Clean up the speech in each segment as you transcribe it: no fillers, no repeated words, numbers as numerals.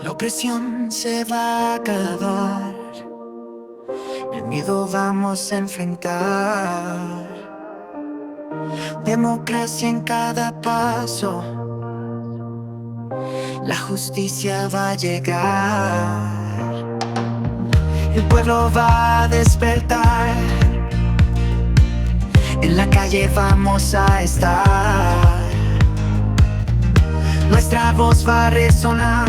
La opresión se va a acabar, el miedo vamos a enfrentar. Democracia en cada paso, la justicia va a llegar. El pueblo va a despertar, en la calle vamos a estar. Nuestra voz va a resonar.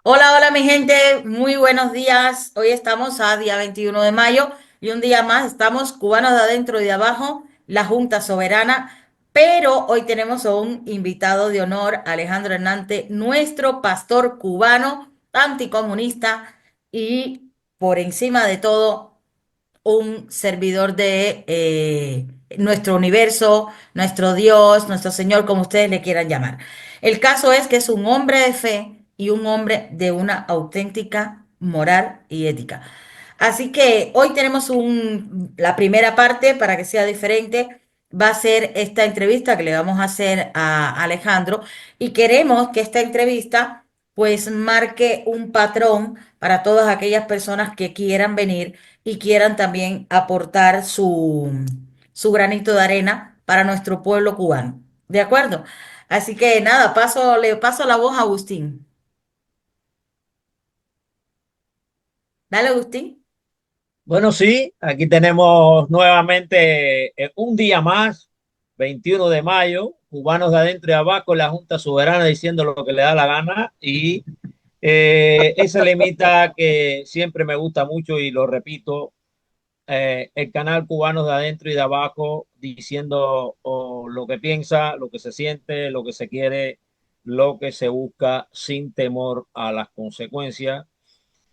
Hola, hola mi gente, muy buenos días. Hoy estamos a día 21 de mayo y un día más estamos cubanos de adentro y de abajo, la Junta Soberana, pero hoy tenemos a un invitado de honor, Alejandro Hernández, nuestro pastor cubano, anticomunista y por encima de todo un servidor de nuestro universo, nuestro Dios, nuestro Señor, como ustedes le quieran llamar. El caso es que es un hombre de fe y un hombre de una auténtica moral y ética. Así que hoy tenemos la primera parte para que sea diferente. Va a ser esta entrevista que le vamos a hacer a Alejandro y queremos que esta entrevista pues marque un patrón para todas aquellas personas que quieran venir y quieran también aportar su granito de arena para nuestro pueblo cubano. ¿De acuerdo? Así que nada, le paso la voz a Agustín. Dale, Agustín. Bueno, sí, aquí tenemos nuevamente un día más, 21 de mayo, cubanos de adentro y abajo, la Junta Soberana diciendo lo que le da la gana y ese limita que siempre me gusta mucho y lo repito, el canal Cubanos de adentro y de abajo diciendo lo que piensa, lo que se siente, lo que se quiere, lo que se busca sin temor a las consecuencias.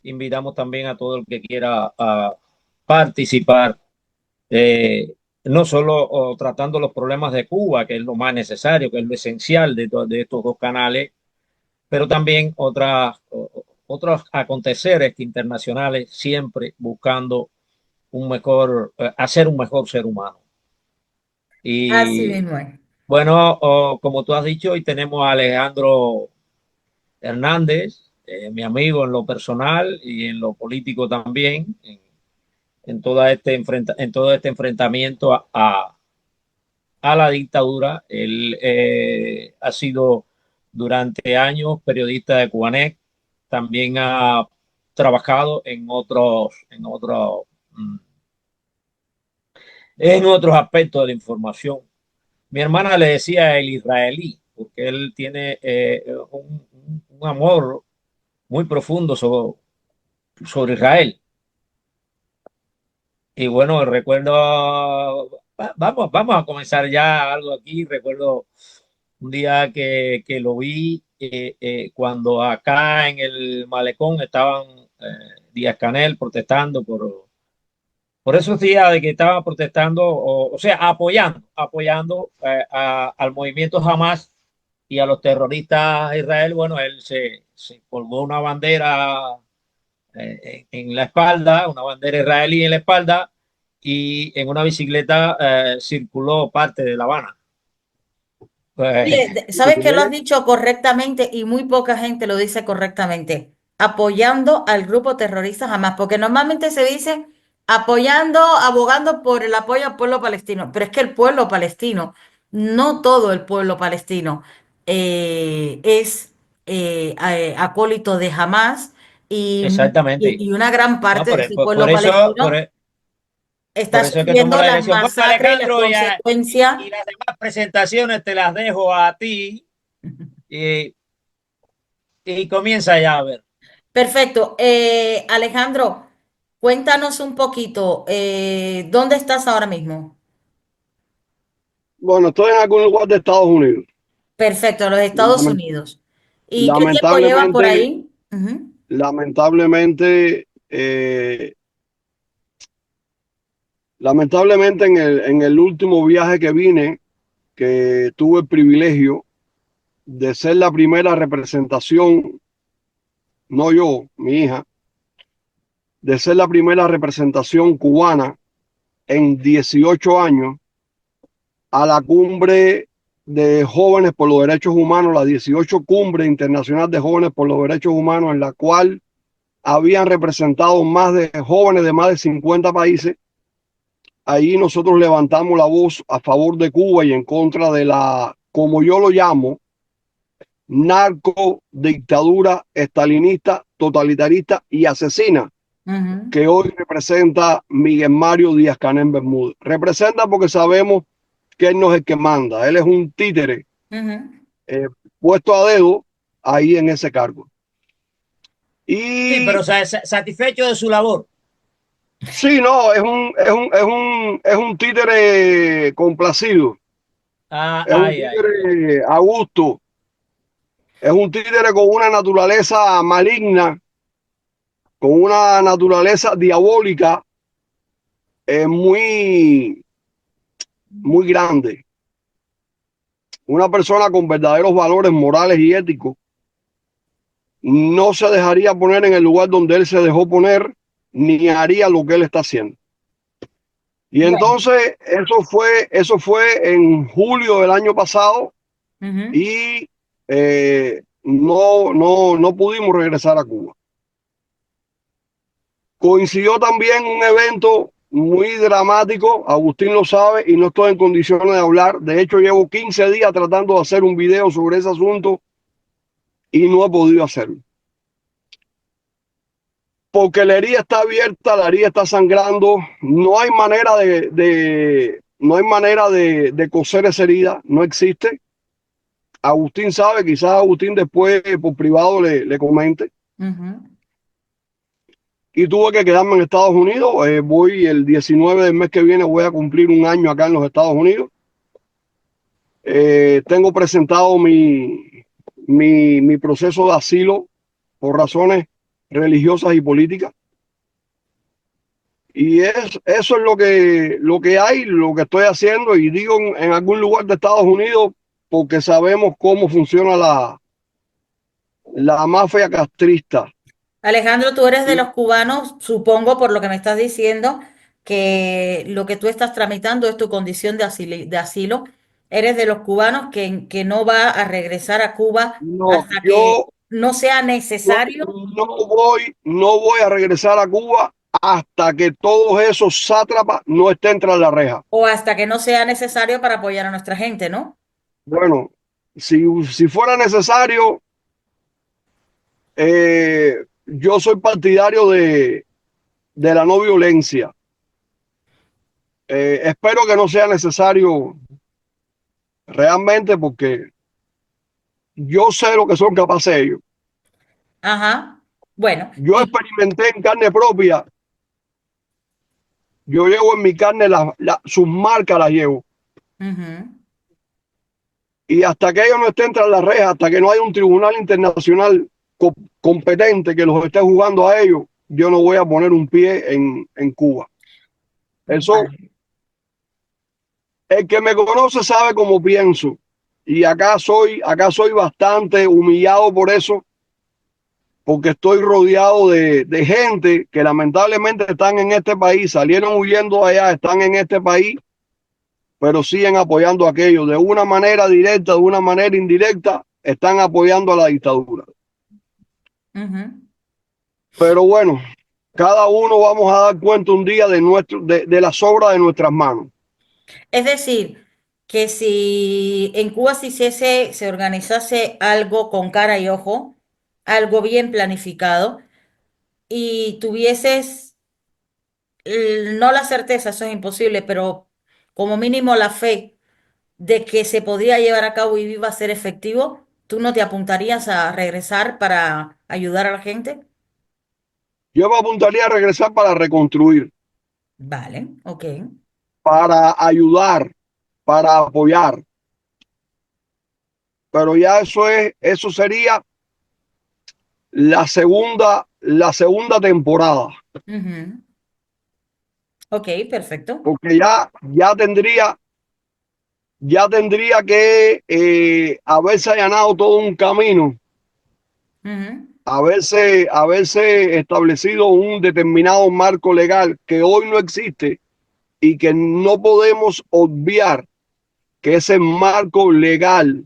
Invitamos también a todo el que quiera participar, eh, no solo tratando los problemas de Cuba, que es lo más necesario, que es lo esencial de estos dos canales, pero también otros aconteceres internacionales, siempre buscando hacer un mejor ser humano. Así Y mismo es. bueno, como tú has dicho, hoy tenemos a Alejandro Hernández, mi amigo en lo personal y en lo político también, en todo este enfrentamiento a la dictadura. Él ha sido durante años periodista de Cubanet, también ha trabajado mm, en otros aspectos de la información. Mi hermana le decía el israelí, porque él tiene un amor muy profundo sobre Israel. Y bueno, recuerdo, vamos a comenzar ya algo aquí. Recuerdo un día que lo vi cuando acá en el malecón estaban Díaz-Canel protestando por esos días de que estaba protestando, o sea, apoyando al movimiento Hamas y a los terroristas de Israel. Bueno, él se colgó una bandera en la espalda, una bandera israelí en la espalda, y en una bicicleta circuló parte de La Habana. Pues, Oye, sabes que lo has dicho correctamente y muy poca gente lo dice correctamente. Apoyando al grupo terrorista jamás, porque normalmente se dice apoyando, abogando por el apoyo al pueblo palestino, pero es que el pueblo palestino, no todo el pueblo palestino es acólito de Hamas exactamente. y una gran No, parte de ese pueblo palestino está por eso es que tomó sufriendo la las decisión. Bueno, masacres y las Alejandro, consecuencias. y las demás presentaciones te las dejo a ti y, y comienza ya a ver. Perfecto. Alejandro, cuéntanos un poquito, ¿dónde estás ahora mismo? Bueno, estoy en algún lugar de Estados Unidos. Perfecto, los Estados Lament- Unidos. ¿Y qué tiempo llevas por lamentablemente, ahí? Ujú. lamentablemente, lamentablemente en el último viaje que vine, que tuve el privilegio de ser la primera representación, no yo, mi hija, de ser la primera representación cubana en 18 años a la cumbre de jóvenes por los derechos humanos, la 18 Cumbre Internacional de Jóvenes por los Derechos Humanos, en la cual habían representado más de jóvenes de más de 50 países. Ahí nosotros levantamos la voz a favor de Cuba y en contra de la, como yo lo llamo, narco dictadura estalinista, totalitarista y asesina que hoy representa Miguel Mario Díaz-Canel Bermúdez. Representa porque sabemos que él no es el que manda, él es un títere puesto a dedo ahí en ese cargo. Sí, Y pero satisfecho de su labor. sí, no, es un títere complacido, es un títere a gusto, es un títere con una naturaleza maligna, con una naturaleza diabólica muy, muy grande. Una persona con verdaderos valores morales y éticos no se dejaría poner en el lugar donde él se dejó poner, ni haría lo que él está haciendo. Y Bueno. entonces eso fue en julio del año pasado y no pudimos regresar a Cuba. Coincidió también un evento muy dramático, Agustín lo sabe y no estoy en condiciones de hablar. De hecho, llevo 15 días tratando de hacer un video sobre ese asunto y no he podido hacerlo. Porque la herida está abierta, la herida está sangrando, no hay manera de coser esa herida, no existe. Agustín sabe, quizás Agustín después por privado le comente. Y tuve que quedarme en Estados Unidos. Voy el 19 del mes que viene, voy a cumplir un año acá en los Estados Unidos. Tengo presentado mi proceso de asilo por razones religiosas y políticas. Y eso es lo que hay, lo que estoy haciendo, y digo en algún lugar de Estados Unidos porque sabemos cómo funciona la mafia castrista. Alejandro, tú eres de Y los cubanos, supongo por lo que me estás diciendo, que lo que tú estás tramitando es tu condición de asilo. Eres de los cubanos que no va a regresar a Cuba no, hasta que no sea yo necesario no voy a regresar a Cuba hasta que todos esos sátrapas no estén tras la reja. o hasta que no sea necesario para apoyar a nuestra gente, ¿no? Bueno, si fuera necesario, yo soy partidario de la no violencia. Espero que no sea necesario realmente porque yo sé lo que son capaces ellos. Ajá. Bueno, Yo experimenté en carne propia, yo llevo en mi carne sus marcas, las llevo. ujú. Y hasta que ellos no estén tras la reja, hasta que no haya un tribunal internacional competente que los esté jugando a ellos, yo no voy a poner un pie en Cuba. Eso, Vale. el que me conoce sabe cómo pienso. Y acá soy bastante humillado por eso, porque estoy rodeado de gente que lamentablemente están en este país, salieron huyendo allá, están en este país, pero siguen apoyando a aquellos. De una manera directa, de una manera indirecta, están apoyando a la dictadura. Ujú. Pero bueno, cada uno vamos a dar cuenta un día de las obras de nuestras manos. Es decir, que si en Cuba se organizase algo con cara y ojo, algo bien planificado, y tuvieses no la certeza, eso es imposible, pero como mínimo la fe de que se podría llevar a cabo y iba a ser efectivo, ¿tú no te apuntarías a regresar para ayudar a la gente? Yo me apuntaría a regresar para reconstruir, Vale, ok. para ayudar, para apoyar. Pero ya eso sería la segunda temporada, Ujú. Ok, perfecto. porque ya tendría que haberse allanado todo un camino, Ujú. haberse establecido un determinado marco legal que hoy no existe y que no podemos obviar que ese marco legal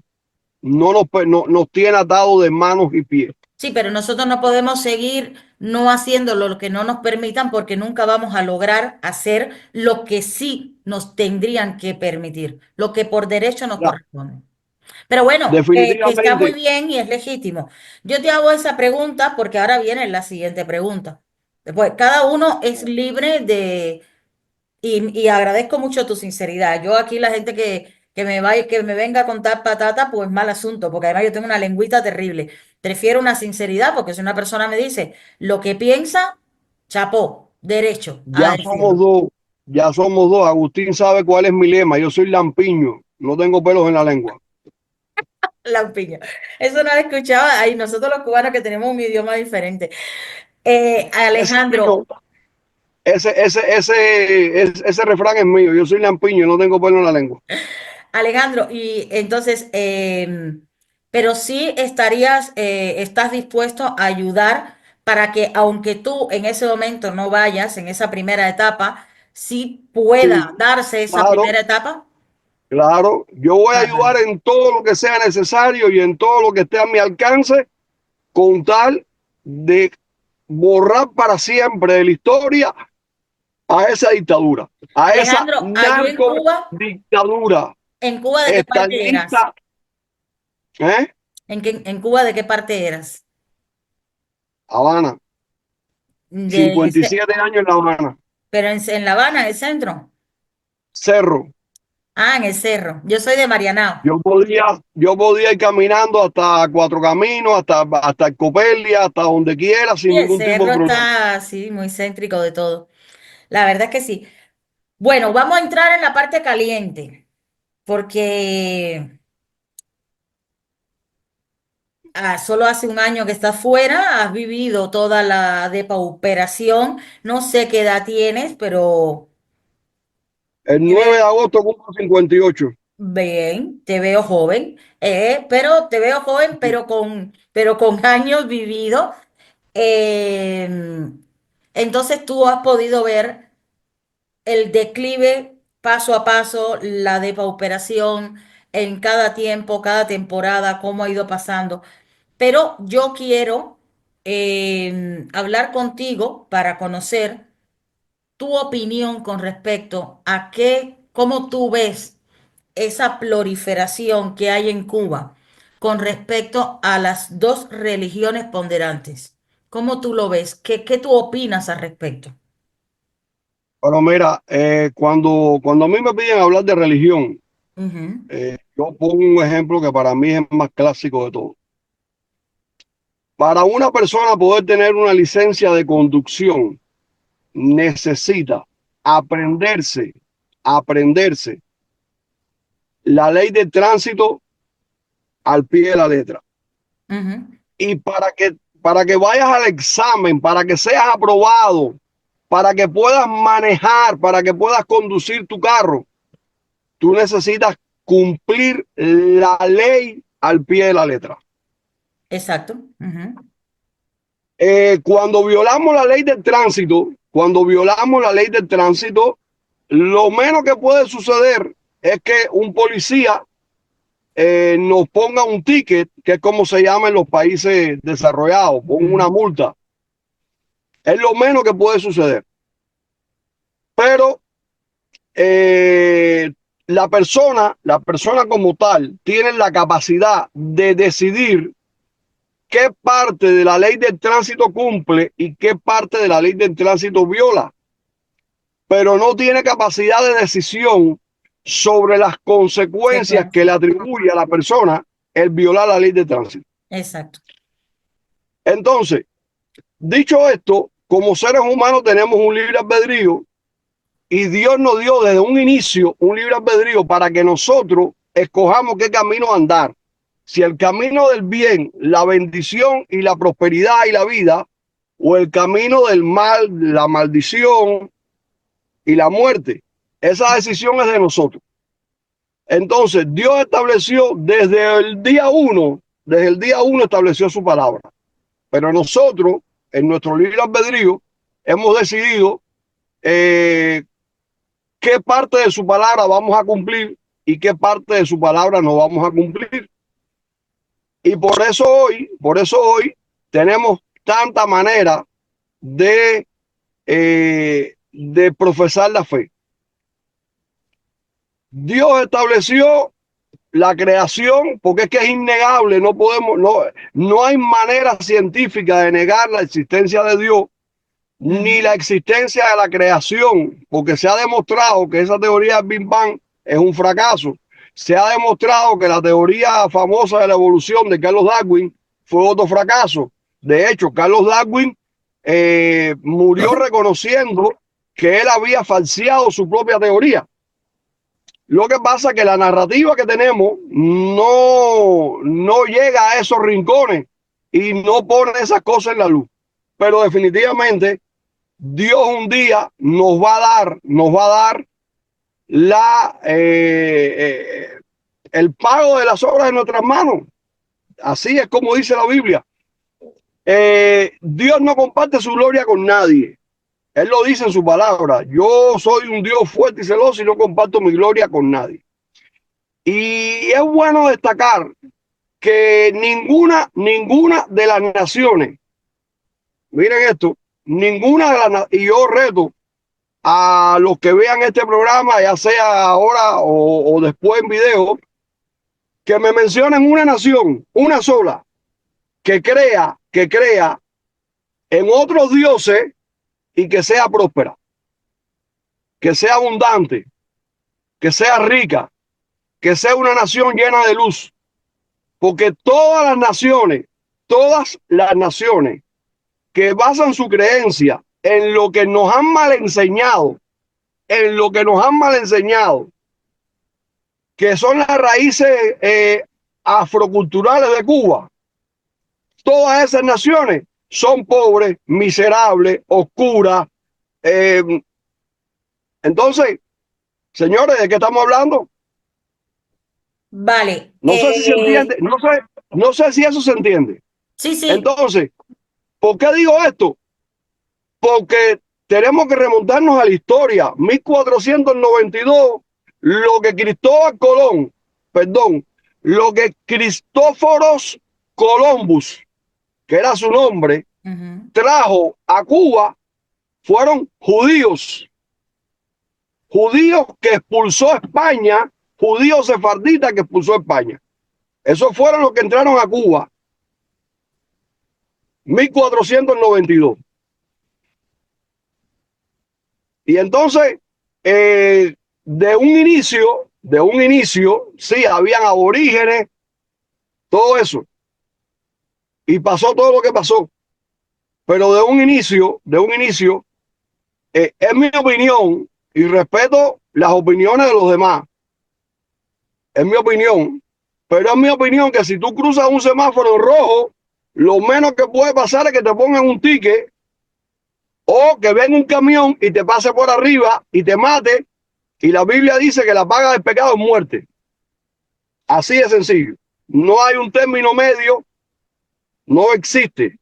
nos tiene atados de manos y pies. Sí, pero nosotros no podemos seguir no haciendo lo que no nos permitan porque nunca vamos a lograr hacer lo que sí nos tendrían que permitir, lo que por derecho nos Ya, corresponde. Pero bueno, que está muy definitivamente, bien y es legítimo. Yo te hago esa pregunta porque ahora viene la siguiente pregunta. Después, cada uno es libre de, y agradezco mucho tu sinceridad. Yo aquí la gente que me venga a contar patata, pues mal asunto, porque además yo tengo una lengüita terrible. Prefiero una sinceridad, porque si una persona me dice lo que piensa, chapó, derecho a ya somos decirlo. dos, ya somos dos. Agustín sabe cuál es mi lema. Yo soy lampiño, no tengo pelos en la lengua. Lampiño. Eso no lo escuchaba ahí, nosotros los cubanos que tenemos un idioma diferente. Ese es Alejandro, mío. Ese refrán es mío. Yo soy lampiño, no tengo pelo en la lengua. Alejandro, y entonces, pero sí estarías, estás dispuesto a ayudar para que, aunque tú en ese momento no vayas en esa primera etapa, sí pueda Sí, darse esa claro, primera etapa. claro. Yo voy a Ah, ayudar vale. en todo lo que sea necesario y en todo lo que esté a mi alcance con tal de borrar para siempre de la historia a esa dictadura, a esa Alejandro, allí narco dictadura En Cuba, ¿de qué parte eras? estalinista. ¿Eh? En Cuba, ¿de qué parte eras? Habana, De, 57 años en La Habana, pero en La Habana, en el centro. Cerro. Ah, en el cerro. Yo soy de Marianao. Yo podía ir caminando hasta Cuatro Caminos, hasta Copelia, hasta donde quiera, sin Y el ningún tipo cerro de problema. está así, muy céntrico de todo. La verdad es que sí. Bueno, vamos a entrar en la parte caliente, porque solo hace un año que estás fuera, has vivido toda la depauperación. No sé qué edad tienes, pero El te 9 de ve- agosto cumplo 58. bien, te veo joven, pero te veo joven, pero con años vividos. Entonces tú has podido ver el declive paso a paso, la depauperación en cada tiempo, cada temporada, cómo ha ido pasando. Pero yo quiero hablar contigo para conocer tu opinión con respecto a cómo tú ves esa proliferación que hay en Cuba con respecto a las dos religiones ponderantes. ¿Cómo tú lo ves? ¿Qué tú opinas al respecto? Pero mira, cuando a mí me piden hablar de religión, Ujú. yo pongo un ejemplo que para mí es el más clásico de todo. Para una persona poder tener una licencia de conducción, necesita aprenderse, aprenderse la ley de tránsito al pie de la letra. Ujú. Y para que vayas al examen, para que seas aprobado, para que puedas manejar, para que puedas conducir tu carro, tú necesitas cumplir la ley al pie de la letra. Exacto. Ujú. Cuando violamos la ley del tránsito, lo menos que puede suceder es que un policía nos ponga un ticket, que es como se llama en los países desarrollados, ponga una Ujú. multa. Es lo menos que puede suceder. Pero eh, la persona como tal, tiene la capacidad de decidir qué parte de la ley del tránsito cumple y qué parte de la ley del tránsito viola, pero no tiene capacidad de decisión sobre las consecuencias que Secuencia. le atribuye a la persona el violar la ley de tránsito. Exacto. Entonces, dicho esto, como seres humanos tenemos un libre albedrío y Dios nos dio desde un inicio un libre albedrío para que nosotros escojamos qué camino andar. Si el camino del bien, la bendición y la prosperidad y la vida, o el camino del mal, la maldición y la muerte. Esa decisión es de nosotros. Entonces, Dios estableció desde el día uno estableció su palabra. Pero nosotros, en nuestro libre albedrío, hemos decidido qué parte de su palabra vamos a cumplir y qué parte de su palabra no vamos a cumplir. Y por eso hoy tenemos tanta manera de profesar la fe. Dios estableció la creación, porque es que es innegable, no hay manera científica de negar la existencia de Dios, ni la existencia de la creación, porque se ha demostrado que esa teoría del Big Bang es un fracaso. Se ha demostrado que la teoría famosa de la evolución de Carlos Darwin fue otro fracaso. De hecho, Carlos Darwin murió reconociendo que él había falseado su propia teoría. Lo que pasa es que la narrativa que tenemos no llega a esos rincones y no pone esas cosas en la luz. Pero definitivamente Dios un día nos va a dar el pago de las obras de nuestras manos. Así es como dice la Biblia. Dios no comparte su gloria con nadie. Él lo dice en su palabra. Yo soy un Dios fuerte y celoso y no comparto mi gloria con nadie. Y es bueno destacar que ninguna de las naciones, miren esto, ninguna de las, y yo reto a los que vean este programa, ya sea ahora o después en video, que me mencionen una nación, una sola, que crea en otros dioses y que sea próspera, que sea abundante, que sea rica, que sea una nación llena de luz. Porque todas las naciones que basan su creencia en lo que nos han mal enseñado, que son las raíces afroculturales de Cuba, todas esas naciones son pobres, miserables, oscuras. Entonces, señores, ¿de qué estamos hablando? Vale. No sé si se entiende, no sé si eso se entiende. Sí, sí. Entonces, ¿por qué digo esto? Porque tenemos que remontarnos a la historia. 1492, lo que Cristóforos Columbus, que era su nombre, trajo a Cuba, fueron judíos que expulsó a España, judíos sefarditas que expulsó a España. Esos fueron los que entraron a Cuba. 1492. Y entonces, de un inicio, sí, habían aborígenes, todo eso. Y pasó todo lo que pasó. Pero de un inicio, es mi opinión, y respeto las opiniones de los demás. Es mi opinión, pero es mi opinión que si tú cruzas un semáforo en rojo, lo menos que puede pasar es que te pongan un ticket o que venga un camión y te pase por arriba y te mate. Y la Biblia dice que la paga del pecado es muerte. Así de sencillo. No hay un término medio, no existe.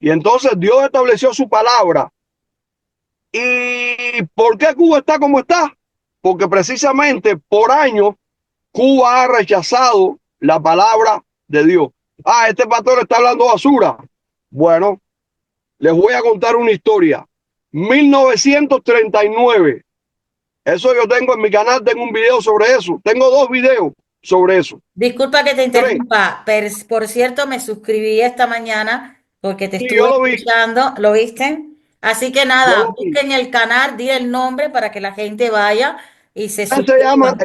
Y entonces Dios estableció su palabra. ¿Y por qué Cuba está como está? Porque precisamente por años Cuba ha rechazado la palabra de Dios. Ah, este pastor está hablando basura. Bueno, les voy a contar una historia. 1939. Eso yo tengo en mi canal, tengo un video sobre eso. Tengo 2 videos sobre eso. Disculpa que te interrumpa, pero por cierto, me suscribí esta mañana porque te estuve escuchando. ¿Lo viste? Así que nada, busquen el canal, di el nombre para que la gente vaya y se suscriba.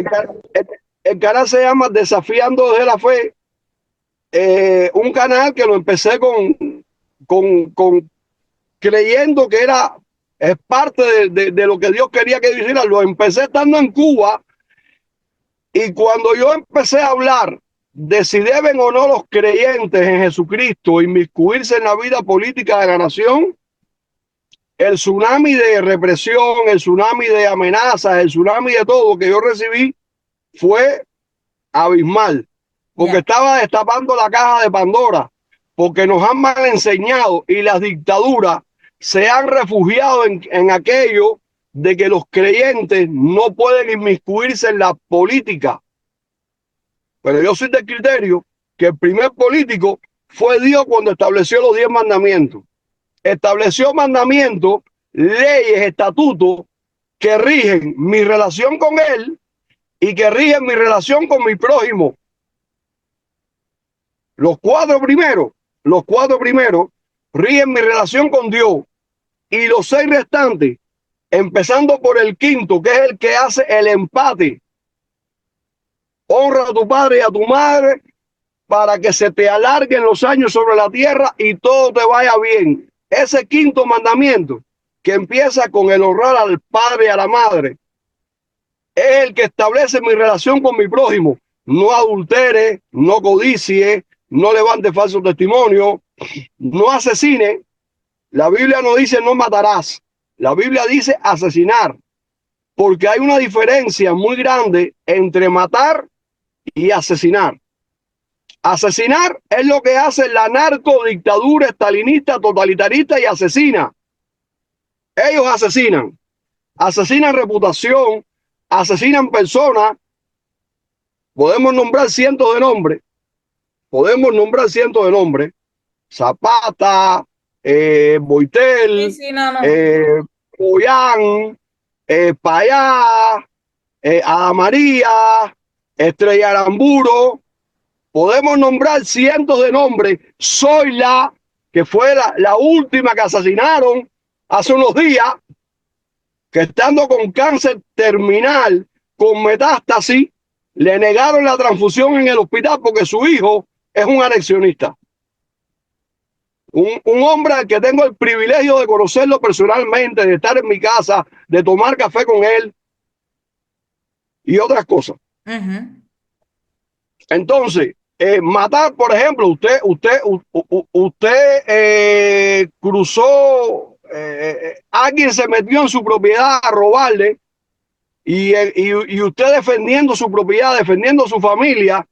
El canal se llama Desafiando desde la Fe. Un canal que lo empecé con creyendo que es parte de lo que Dios quería que yo hiciera. Lo empecé estando en Cuba, y cuando yo empecé a hablar de si deben o no los creyentes en Jesucristo inmiscuirse en la vida política de la nación, el tsunami de represión, el tsunami de amenazas, el tsunami de todo que yo recibí fue abismal, porque estaba destapando la caja de Pandora, porque nos han mal enseñado y las dictaduras se han refugiado en aquello de que los creyentes no pueden inmiscuirse en la política. Pero yo soy del criterio que el primer político fue Dios cuando estableció los 10 mandamientos. Estableció mandamientos, leyes, estatutos que rigen mi relación con Él y que rigen mi relación con mi prójimo. Los cuatro primeros rigen mi relación con Dios, y los 6 restantes, empezando por el quinto, que es el que hace el empate. Honra a tu padre y a tu madre para que se te alarguen los años sobre la tierra y todo te vaya bien. Ese quinto mandamiento, que empieza con el honrar al padre y a la madre, es el que establece mi relación con mi prójimo. No adultere, no codicie, no levante falso testimonio, no asesine. La Biblia no dice no matarás. La Biblia dice asesinar, porque hay una diferencia muy grande entre matar y asesinar. Asesinar es lo que hace la narcodictadura estalinista, totalitarista y asesina. Ellos asesinan reputación, asesinan personas. Podemos nombrar cientos de nombres. Zapata, Boitel, Sí, no. Poyán, Payá, Ada María, Estrella Aramburo. Podemos nombrar cientos de nombres. Zoila, que fue la última que asesinaron hace unos días, que estando con cáncer terminal, con metástasis, le negaron la transfusión en el hospital porque su hijo es un anexionista. Un hombre al que tengo el privilegio de conocerlo personalmente, de estar en mi casa, de tomar café con él y otras cosas. Entonces, matar, por ejemplo, usted cruzó, alguien se metió en su propiedad a robarle y usted defendiendo su propiedad, defendiendo su familia,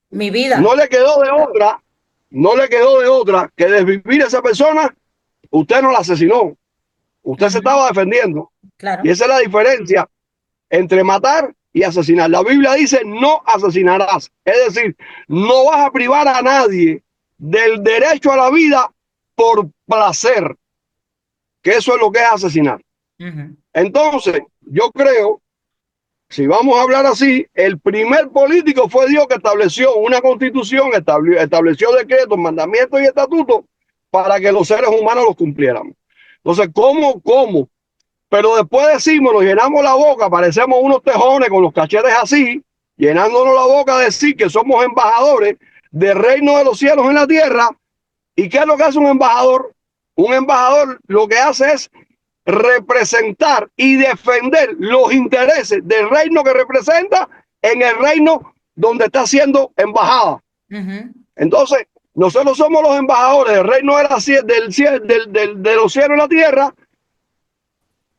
Mi vida. no le quedó de otra que desvivir a esa persona. Usted no la asesinó, usted se estaba defendiendo. Claro. Y esa es la diferencia entre matar y asesinar. La Biblia dice no asesinarás, es decir, no vas a privar a nadie del derecho a la vida por placer, que eso es lo que es asesinar. Entonces, yo creo, si vamos a hablar así, el primer político fue Dios, que estableció una constitución, estableció decretos, mandamientos y estatutos para que los seres humanos los cumpliéramos. Entonces, ¿cómo? Pero después decimos, nos llenamos la boca, parecemos unos tejones con los cachetes así, llenándonos la boca de decir que somos embajadores del reino de los cielos en la tierra. ¿Y qué es lo que hace un embajador? Un embajador lo que hace es representar y defender los intereses del reino que representa en el reino donde está siendo embajada. Entonces, nosotros somos los embajadores del reino de los cielos en la tierra,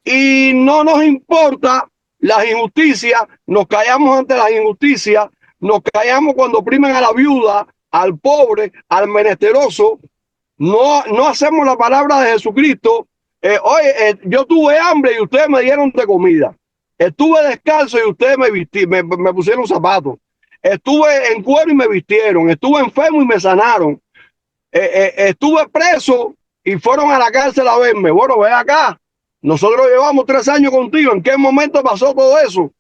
y no nos importa las injusticias, nos callamos ante las injusticias, nos callamos cuando oprimen a la viuda, al pobre, al menesteroso. No hacemos la palabra de Jesucristo. Yo tuve hambre y ustedes me dieron de comida. Estuve descalzo y ustedes me pusieron zapatos. Estuve en cuero y me vistieron. Estuve enfermo y me sanaron. Estuve preso y fueron a la cárcel a verme. Bueno, ve acá. Nosotros llevamos 3 años contigo. ¿En qué momento pasó todo eso?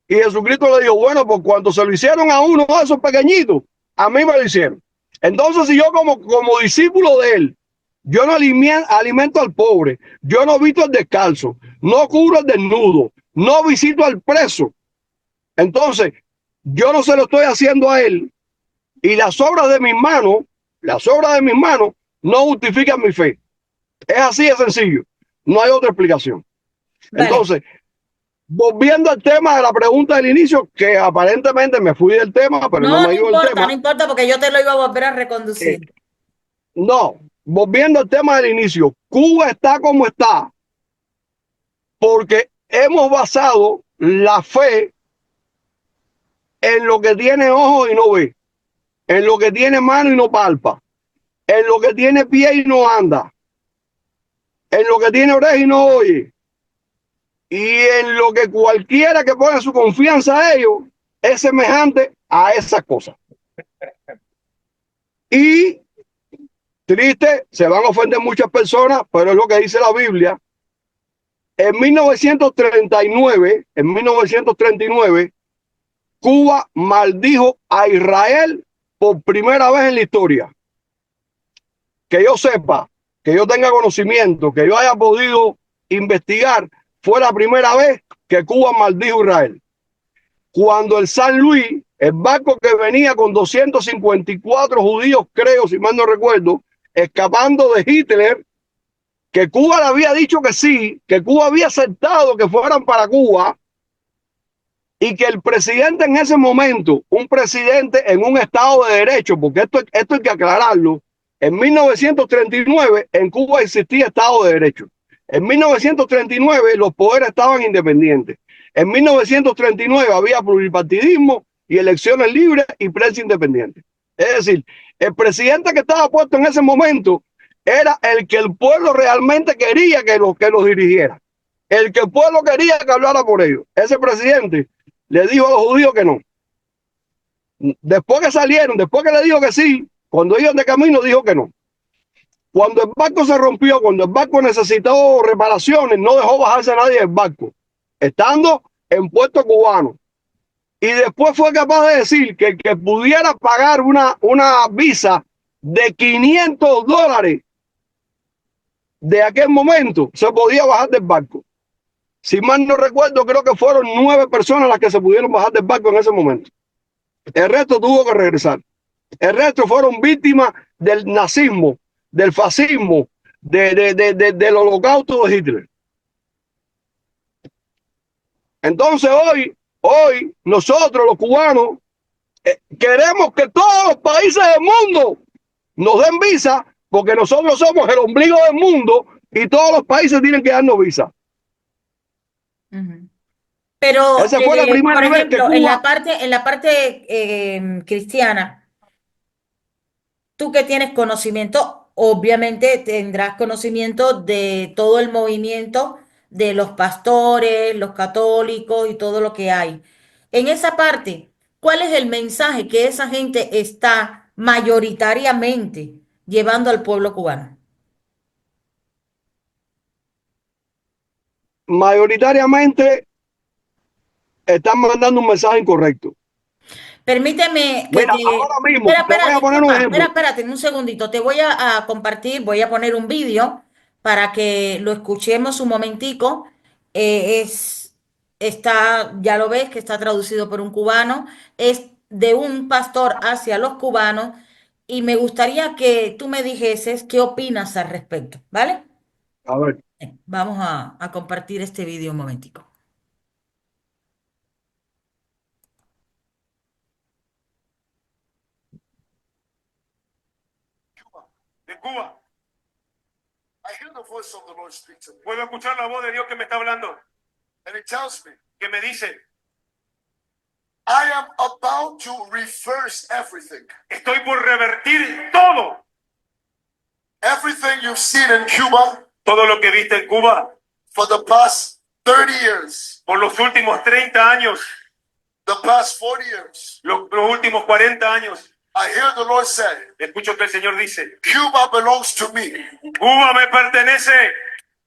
Y Jesucristo le dijo, bueno, pues cuando se lo hicieron a uno de esos pequeñitos, a mí me lo hicieron. Entonces, si yo como discípulo de él, yo no alimento al pobre, yo no visto al descalzo, no cubro al desnudo, no visito al preso, entonces yo no se lo estoy haciendo a él, y las obras de mis manos no justifican mi fe. Es así de sencillo. No hay otra explicación. Vale. Entonces, volviendo al tema de la pregunta del inicio, que aparentemente me fui del tema, pero no me digo el tema. No importa, porque yo te lo iba a volver a reconducir. Volviendo al tema del inicio, Cuba está como está porque hemos basado la fe en lo que tiene ojo y no ve, en lo que tiene mano y no palpa, en lo que tiene pie y no anda, en lo que tiene oreja y no oye. y en lo que cualquiera que ponga su confianza a ellos es semejante a esas cosas. Y triste, se van a ofender muchas personas, pero es lo que dice la Biblia. En 1939, Cuba maldijo a Israel por primera vez en la historia. Que yo sepa, que yo tenga conocimiento, que yo haya podido investigar, fue la primera vez que Cuba maldijo a Israel. Cuando el San Luis, el barco que venía con 254 judíos, creo, si mal no recuerdo, escapando de Hitler, que Cuba le había dicho que sí, que Cuba había aceptado que fueran para Cuba, y que el presidente en ese momento, un presidente en un estado de derecho, porque esto hay que aclararlo, en 1939 en Cuba existía estado de derecho. En 1939 los poderes estaban independientes. En 1939 había pluripartidismo y elecciones libres y prensa independiente. Es decir, el presidente que estaba puesto en ese momento era el que el pueblo realmente quería que los dirigiera. El que el pueblo quería que hablara por ellos. Ese presidente le dijo a los judíos que no. Después que salieron, después que le dijo que sí, cuando iban de camino dijo que no. Cuando el barco se rompió, cuando el barco necesitó reparaciones, no dejó bajarse a nadie del barco, estando en puerto cubano. Y después fue capaz de decir que el que pudiera pagar una visa de $500 de aquel momento se podía bajar del barco. Si mal no recuerdo, creo que fueron 9 personas las que se pudieron bajar del barco en ese momento. El resto tuvo que regresar. El resto fueron víctimas del nazismo, del fascismo, del holocausto de Hitler. Entonces hoy nosotros los cubanos queremos que todos los países del mundo nos den visa, porque nosotros somos el ombligo del mundo y todos los países tienen que darnos visa. Pero, esa fue la primera por vez que ejemplo, Cuba... en la parte cristiana, tú que tienes conocimiento, obviamente tendrás conocimiento de todo el movimiento de los pastores, los católicos y todo lo que hay. En esa parte, ¿cuál es el mensaje que esa gente está mayoritariamente llevando al pueblo cubano? Mayoritariamente están mandando un mensaje incorrecto. Permíteme que Mira, te... ahora mismo, Espera, te espera, voy a poner un disculpa, ejemplo. espérate un segundito. Te voy a compartir, voy a poner un vídeo para que lo escuchemos un momentico. Está, ya lo ves, que está traducido por un cubano. Es de un pastor hacia los cubanos y me gustaría que tú me dijeses qué opinas al respecto, ¿vale? A ver, Vamos a compartir este vídeo un momentico. De Cuba. Puedo escuchar la voz de Dios que me está hablando. Que me dice, I am about to reverse everything. estoy por revertir todo. Everything you've seen in Cuba Todo lo que viste en Cuba for the past 30 years, por los últimos 30 años, the past 40 years. los últimos 40 años. I hear the Lord say, Escucho que el Señor dice, Cuba belongs to me. Cuba me pertenece.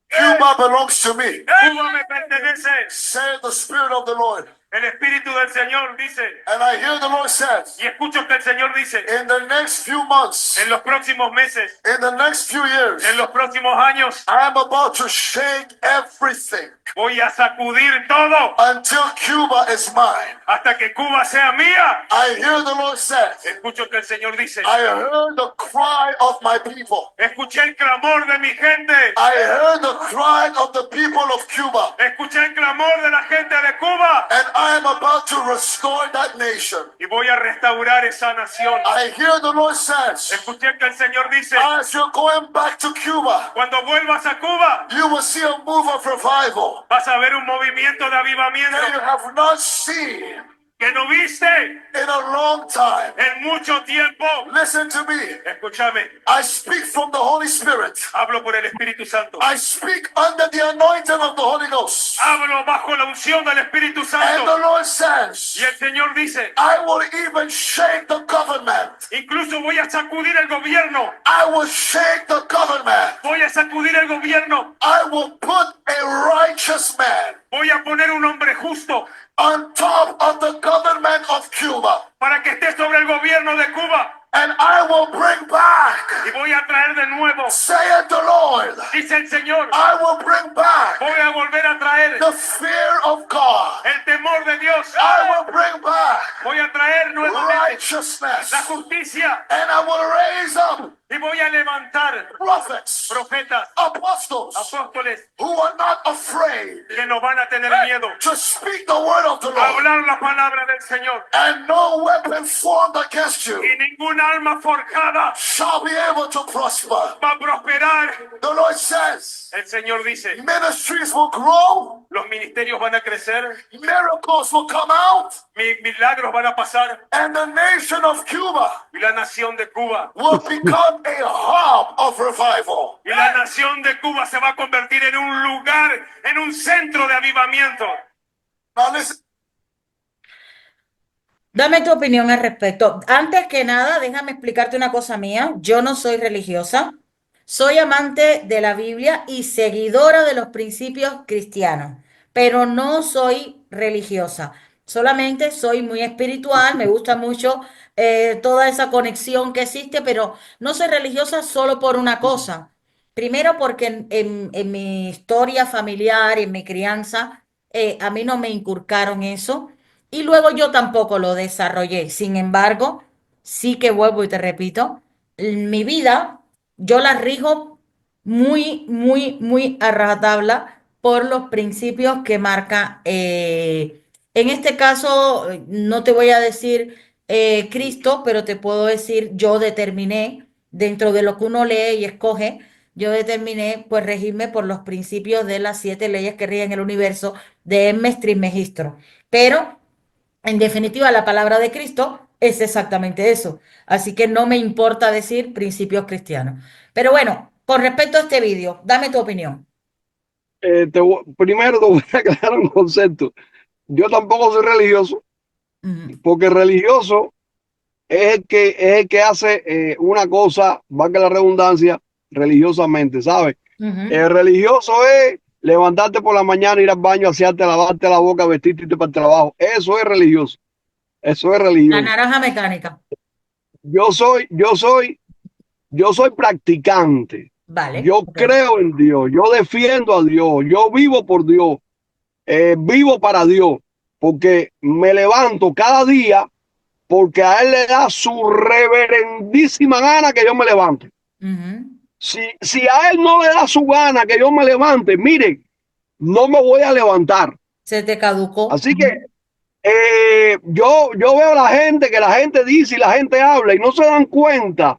Cuba belongs to me. Cuba me pertenece. Say the Spirit of the Lord. El Espíritu del Señor dice, And I hear the Lord says, y escucho que el Señor dice, in the next few months, en los próximos meses, in the next few years, en los próximos años, I'm about to shake everything voy a sacudir todo until Cuba is mine. hasta que Cuba sea mía. I hear the Lord says, Escucho que el Señor dice, I heard the cry of my people. escuché el clamor de mi gente. I heard the cry of the people of Cuba. Escuché el clamor de la gente de Cuba. And I am about to restore that nation. Y voy a restaurar esa nación. I hear the Lord says, Escuché que el Señor dice, as you're going back to Cuba, cuando vuelvas a Cuba, you will see a move of revival vas a ver un movimiento de that you avivamiento have not seen que no viste in a long time. en mucho tiempo. Listen to me. Escúchame, I speak from the Holy Spirit. hablo por el Espíritu Santo. I speak under the anointing of the Holy Ghost. Hablo bajo la unción del Espíritu And the Santo. Lord Y says, el Señor dice, I will even shake the government. incluso voy a sacudir el gobierno. I will shake the government. Voy a sacudir el gobierno. I will put a righteous man Voy a poner un hombre justo on top of the government of Cuba. para que esté sobre el gobierno de Cuba. And I will bring back, Y voy a traer de nuevo, saith the Lord, dice el Señor, I will bring back voy a volver a traer the fear of God. el temor de Dios. I will bring back Voy a traer nuevamente righteousness. la justicia And I will raise up y voy a levantar prophets, profetas, apostles, apóstoles who are not afraid que no van a tener miedo to speak the word of the a Lord. hablar la palabra del Señor. And no weapon formed against you Y ningún alma forjada shall be able to prosper. va a prosperar. The Lord says, El Señor dice, ministries will grow, los ministerios van a crecer, miracles will come out, milagros van a pasar and the nation of Cuba y la nación de Cuba. will become a hub of revival. Y la nación de Cuba se va a convertir en un lugar, en un centro de avivamiento. Now listen, Dame tu opinión al respecto. Antes que nada, déjame explicarte una cosa mía. Yo no soy religiosa, soy amante de la Biblia y seguidora de los principios cristianos, pero no soy religiosa. Solamente soy muy espiritual, me gusta mucho toda esa conexión que existe, pero no soy religiosa solo por una cosa. Primero porque en mi historia familiar, en mi crianza, a mí no me inculcaron eso. Y luego yo tampoco lo desarrollé. Sin embargo, sí que vuelvo y te repito, mi vida yo la rijo muy, muy, muy a rajatabla por los principios que marca. En este caso, no te voy a decir Cristo, pero te puedo decir, yo determiné, dentro de lo que uno lee y escoge, yo determiné pues regirme por los principios de las 7 leyes que rigen el universo de Hermes Trismegisto. Pero en definitiva, la palabra de Cristo es exactamente eso. Así que no me importa decir principios cristianos. Pero bueno, con respecto a este vídeo, dame tu opinión. Primero te voy a aclarar un concepto. Yo tampoco soy religioso, Ujú, porque religioso es el que hace una cosa, valga la redundancia, religiosamente, ¿sabes? ujú. El religioso es levantarte por la mañana, ir al baño, asearte, lavarte la boca, vestirte y irte para el trabajo. Eso es religioso. Eso es La religión. naranja mecánica. Yo soy practicante. Vale. Yo Ok. creo en Dios. Yo defiendo a Dios. Yo vivo por Dios. Vivo para Dios. Porque me levanto cada día porque a Él le da su reverendísima gana que yo me levante. Ujú. Si a Él no le da su gana que yo me levante, miren, no me voy a levantar. Se te caducó. Así que yo veo a la gente, que la gente dice y la gente habla y no se dan cuenta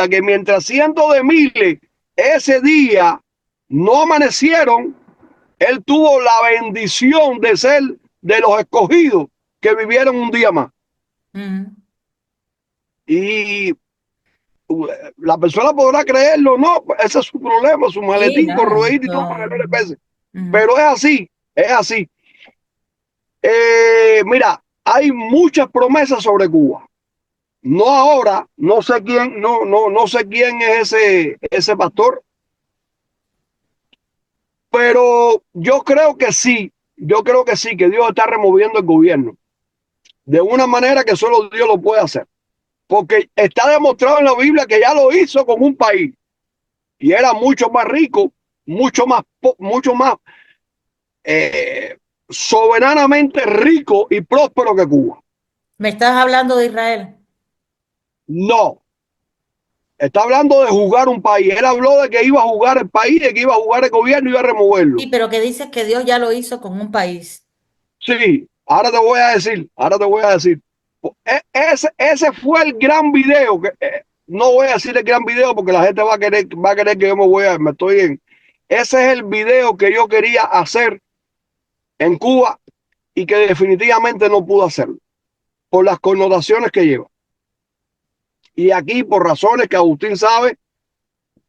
que mientras cientos de miles ese día no amanecieron, él tuvo la bendición de ser de los escogidos que vivieron un día más. Ujú. Y la persona podrá creerlo o no, ese es su problema, su maletín no, corroído y todo no. para que no le pese. Ujú. Pero es así, es así. Mira, hay muchas promesas sobre Cuba. No ahora, no sé quién, no sé quién es ese pastor, pero yo creo que sí, que Dios está removiendo el gobierno de una manera que solo Dios lo puede hacer. Porque está demostrado en la Biblia que ya lo hizo con un país y era mucho más rico, mucho más soberanamente rico y próspero que Cuba. ¿Me estás hablando de Israel? No, está hablando de jugar un país. Él habló de que iba a jugar el país, de que iba a jugar el gobierno y iba a removerlo. Sí, pero que dices que Dios ya lo hizo con un país. Sí, ahora te voy a decir. Ese fue el gran video que no voy a decir el gran video porque la gente va a querer que yo me estoy en. Ese es el video que yo quería hacer en Cuba y que definitivamente no pudo hacerlo por las connotaciones que lleva. Y aquí, por razones que Agustín sabe,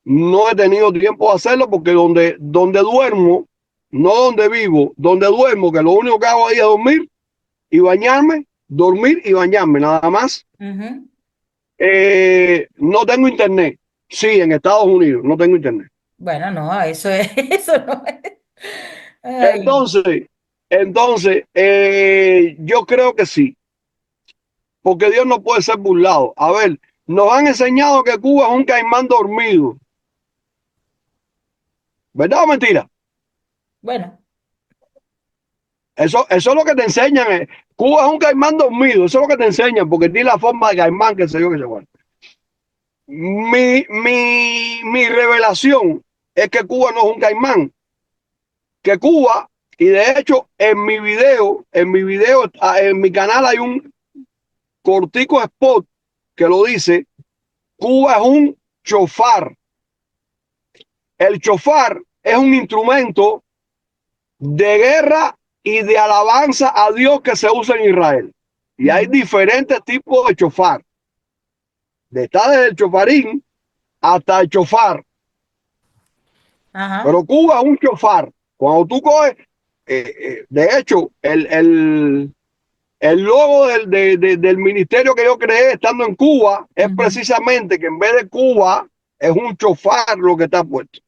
no he tenido tiempo de hacerlo porque donde duermo, no donde vivo, donde duermo, que lo único que hago ahí es dormir y bañarme, dormir y bañarme, nada más. Ujú. No tengo internet. Sí, en Estados Unidos no tengo internet. Bueno, no, eso es, eso no es. Ay, Entonces, yo creo que sí, porque Dios no puede ser burlado. A ver, nos han enseñado que Cuba es un caimán dormido. ¿Verdad o mentira? bueno, Eso es lo que te enseñan. Cuba es un caimán dormido. Eso es lo que te enseñan, porque tiene la forma de caimán, que sé yo, que se bueno. Mi revelación es que Cuba no es un caimán. Que Cuba, y de hecho, en mi video, en mi canal hay un cortico spot que lo dice: Cuba es un chofar. El chofar es un instrumento de guerra y de alabanza a Dios que se usa en Israel. Y hay diferentes tipos de chofar. Está desde el chofarín hasta el chofar. ajá, Pero Cuba es un chofar. Cuando tú coges, de hecho, el logo del ministerio que yo creé estando en Cuba es precisamente que en vez de Cuba es un chofar lo que está puesto.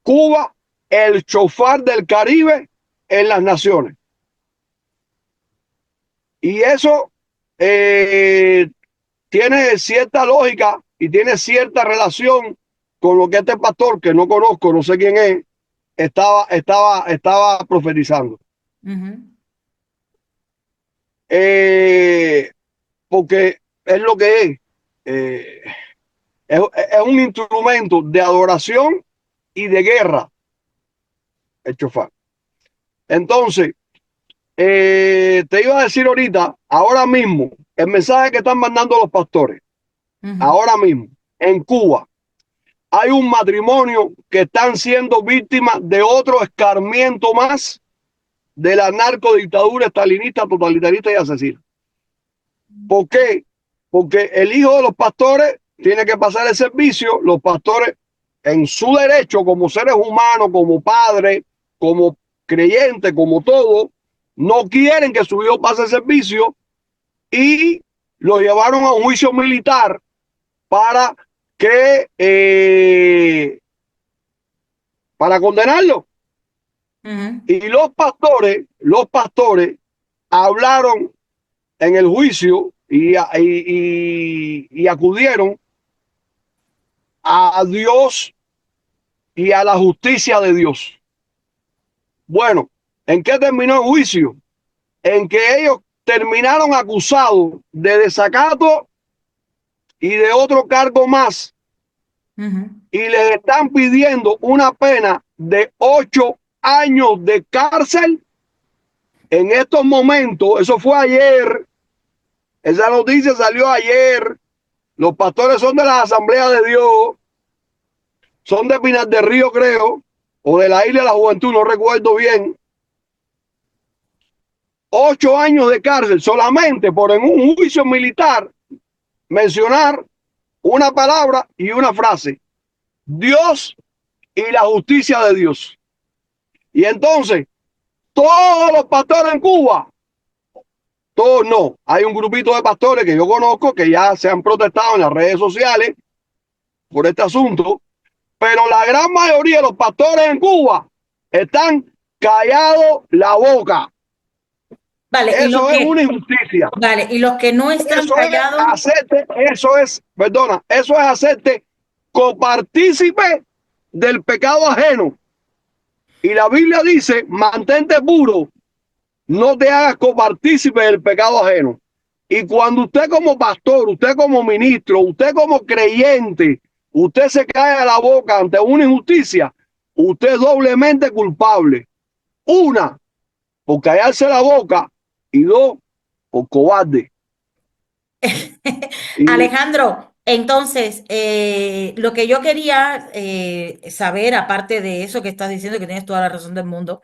Cuba, el chofar del Caribe en las naciones. Y eso tiene cierta lógica y tiene cierta relación con lo que este pastor, que no conozco, no sé quién es, estaba profetizando. ujú, Porque es lo que es. Eh, es un instrumento de adoración y de guerra, el chofar. Entonces, te iba a decir ahorita, ahora mismo, el mensaje que están mandando los pastores, ahora mismo, en Cuba, hay un matrimonio que están siendo víctimas de otro escarmiento más de la narcodictadura estalinista, totalitarista y asesina. ¿Por qué? Porque el hijo de los pastores tiene que pasar el servicio. Los pastores, en su derecho, como seres humanos, como padres, como creyentes, como todo, no quieren que su hijo pase el servicio y lo llevaron a un juicio militar para que para condenarlo. Y los pastores hablaron en el juicio y acudieron a Dios y a la justicia de Dios. Bueno, ¿en qué terminó el juicio? En que ellos terminaron acusados de desacato y de otro cargo más. Y les están pidiendo una pena de 8 años de cárcel. En estos momentos, eso fue ayer, esa noticia salió ayer. Los pastores son de la Asamblea de Dios, son de Pinar del Río, creo, o de la Isla de la Juventud, no recuerdo bien. 8 años de cárcel solamente por en un juicio militar mencionar una palabra y una frase: Dios y la justicia de Dios. Y entonces, todos los pastores en Cuba, todos no, hay un grupito de pastores que yo conozco que ya se han protestado en las redes sociales por este asunto, pero la gran mayoría de los pastores en Cuba están callados la boca. vale, Eso es una injusticia. vale, y los que no están callados, eso es hacerte copartícipe del pecado ajeno. Y la Biblia dice: mantente puro, no te hagas copartícipe del pecado ajeno. Y cuando usted como pastor, usted como ministro, usted como creyente, usted se cae a la boca ante una injusticia, usted es doblemente culpable. Una, por callarse la boca, y dos, por cobarde. Alejandro, entonces, lo que yo quería saber, aparte de eso que estás diciendo, que tienes toda la razón del mundo,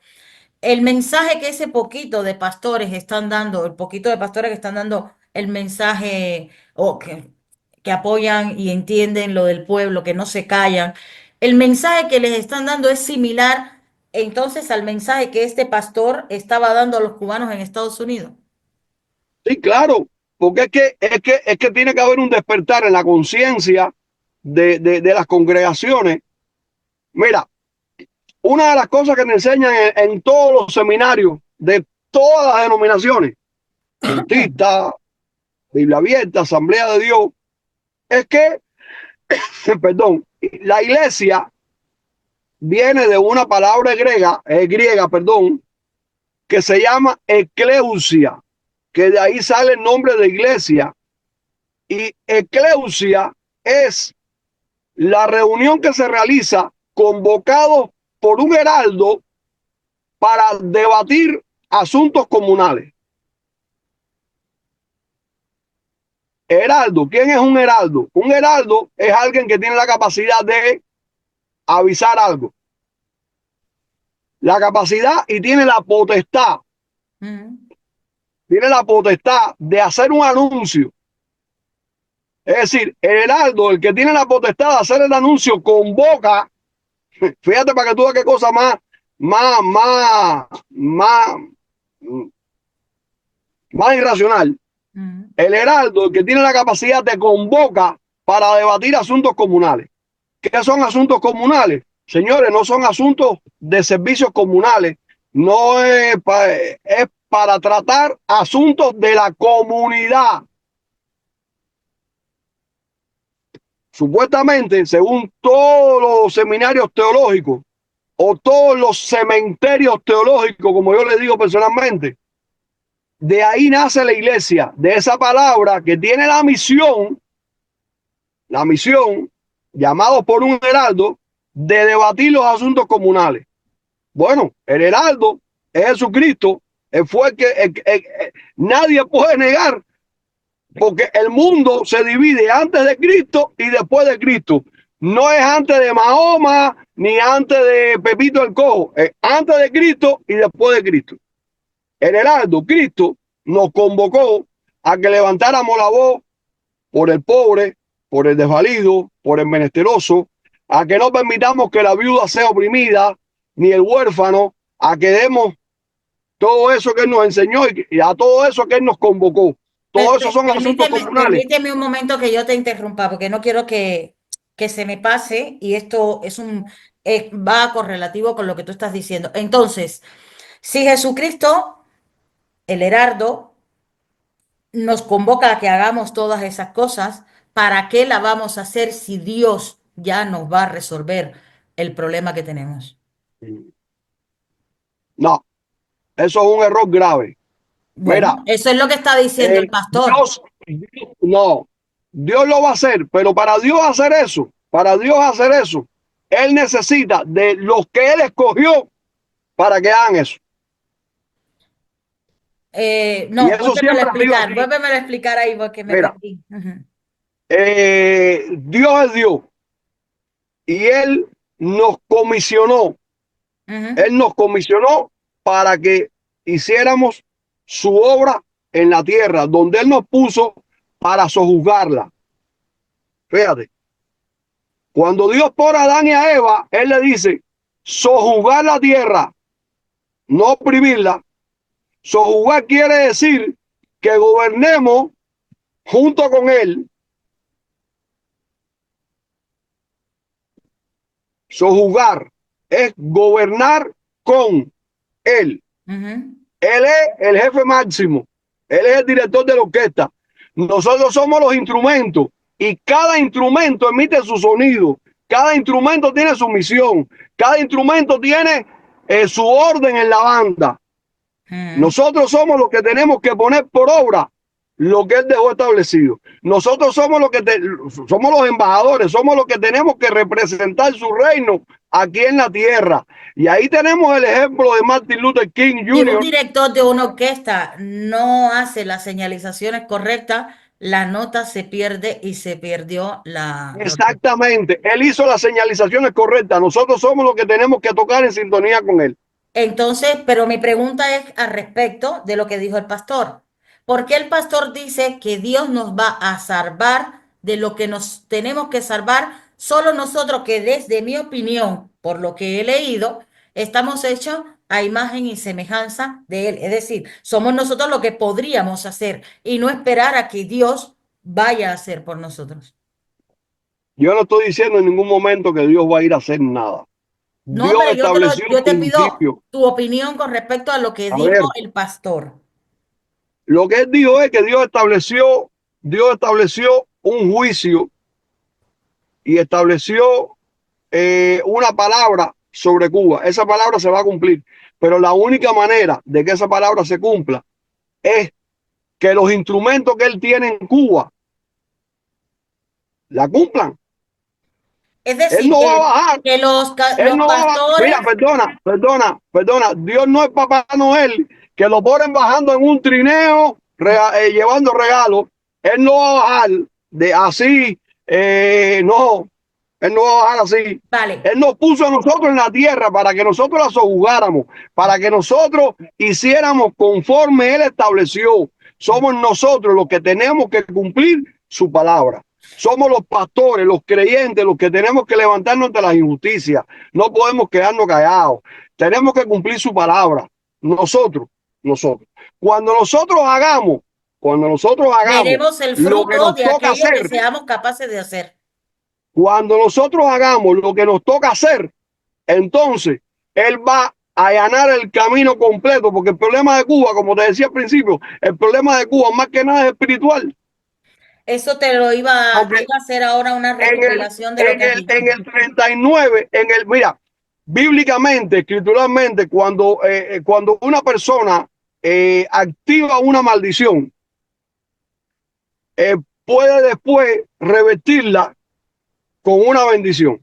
el mensaje que ese poquito de pastores están dando, el poquito de pastores que están dando el mensaje o que apoyan y entienden lo del pueblo, que no se callan, el mensaje que les están dando es similar entonces al mensaje que este pastor estaba dando a los cubanos en Estados Unidos. Sí, claro, porque es que tiene que haber un despertar en la conciencia de las congregaciones. Mira, una de las cosas que te enseñan en todos los seminarios de todas las denominaciones, Adventista, Biblia Abierta, Asamblea de Dios, es que, perdón, la iglesia viene de una palabra griega, perdón, que se llama ecleusia, que de ahí sale el nombre de iglesia. Y ecleusia es la reunión que se realiza convocado por un heraldo para debatir asuntos comunales. Heraldo, ¿quién es un heraldo? Un heraldo es alguien que tiene la capacidad de avisar algo. La capacidad y tiene la potestad. Tiene la potestad de hacer un anuncio. Es decir, el heraldo, el que tiene la potestad de hacer el anuncio, convoca. Fíjate para que tú veas qué cosa más irracional. El heraldo, el que tiene la capacidad de convoca para debatir asuntos comunales. ¿Qué son asuntos comunales? Señores, no son asuntos de servicios comunales. No es para tratar asuntos de la comunidad. Supuestamente, según todos los seminarios teológicos o todos los cementerios teológicos, como yo les digo personalmente, de ahí nace la iglesia, de esa palabra que tiene la misión, llamado por un heraldo, de debatir los asuntos comunales. Bueno, el heraldo es Jesucristo, fue el que nadie puede negar, porque el mundo se divide antes de Cristo y después de Cristo. No es antes de Mahoma ni antes de Pepito el Cojo, es antes de Cristo y después de Cristo. El heraldo, Cristo, nos convocó a que levantáramos la voz por el pobre, por el desvalido, por el menesteroso, a que no permitamos que la viuda sea oprimida, ni el huérfano, a que demos todo eso que Él nos enseñó y a todo eso que Él nos convocó. Todo eso son asuntos comunales. Permíteme un momento que yo te interrumpa, porque no quiero que se me pase, y esto es va correlativo con lo que tú estás diciendo. Entonces, si Jesucristo, el heraldo, nos convoca a que hagamos todas esas cosas, ¿para qué la vamos a hacer si Dios ya nos va a resolver el problema que tenemos? No, eso es un error grave. Bueno, mira, eso es lo que está diciendo el pastor. Dios lo va a hacer, pero para Dios hacer eso, Él necesita de los que Él escogió para que hagan eso. No, Y eso vuélvemelo a explicar ahí porque me Mira, perdí. Dios es Dios y Él nos comisionó. Él nos comisionó para que hiciéramos su obra en la tierra, donde Él nos puso para sojuzgarla. Fíjate, cuando Dios pone a Adán y a Eva, Él le dice, sojuzgar la tierra, no oprimirla. Sojuzgar quiere decir que gobernemos junto con Él. Sojuzgar es gobernar con Él. Él es el jefe máximo. Él es el director de la orquesta. Nosotros somos los instrumentos y cada instrumento emite su sonido. Cada instrumento tiene su misión. Cada instrumento tiene su orden en la banda. Nosotros somos los que tenemos que poner por obra lo que Él dejó establecido. Nosotros somos somos los embajadores, somos los que tenemos que representar su reino aquí en la tierra. Y ahí tenemos el ejemplo de Martin Luther King Jr. Si un director de una orquesta no hace las señalizaciones correctas, la nota se pierde y se perdió la... Exactamente, Él hizo las señalizaciones correctas. Nosotros somos los que tenemos que tocar en sintonía con Él. Entonces, pero mi pregunta es al respecto de lo que dijo el pastor. ¿Por qué el pastor dice que Dios nos va a salvar de lo que nos tenemos que salvar? Solo nosotros que desde mi opinión, por lo que he leído, estamos hechos a imagen y semejanza de Él. Es decir, somos nosotros lo que podríamos hacer y no esperar a que Dios vaya a hacer por nosotros. Yo no estoy diciendo en ningún momento que Dios va a ir a hacer nada. No, Dios pero estableció yo un te pido principio. tu opinión con respecto a lo que A dijo ver, el pastor. lo que él dijo es que Dios estableció un juicio y estableció una palabra sobre Cuba. Esa palabra se va a cumplir, pero la única manera de que esa palabra se cumpla es que los instrumentos que él tiene en Cuba la cumplan. Es Él decir, no va a bajar. que Él los no va a bajar. pastores, Mira, perdona. Dios no es Papá Noel que lo ponen bajando en un trineo, llevando regalos. Él no va a bajar de así. No, él no va a bajar así. vale, Él nos puso a nosotros en la tierra para que nosotros la sojuzgáramos, para que nosotros hiciéramos conforme Él estableció. Somos nosotros los que tenemos que cumplir su palabra. Somos los pastores, los creyentes, los que tenemos que levantarnos ante las injusticias. No podemos quedarnos callados. Tenemos que cumplir su palabra. Nosotros. Cuando nosotros hagamos, veremos el lo que fruto nos de toca aquello que hacer, seamos capaces de hacer. cuando nosotros hagamos lo que nos toca hacer, entonces Él va a allanar el camino completo, porque el problema de Cuba, como te decía al principio, el problema de Cuba más que nada es espiritual. Eso te Porque iba a hacer ahora una en el, recopilación de lo que has dicho. en el 39, mira, bíblicamente, escrituralmente, cuando una persona activa una maldición, eh, puede después revertirla con una bendición.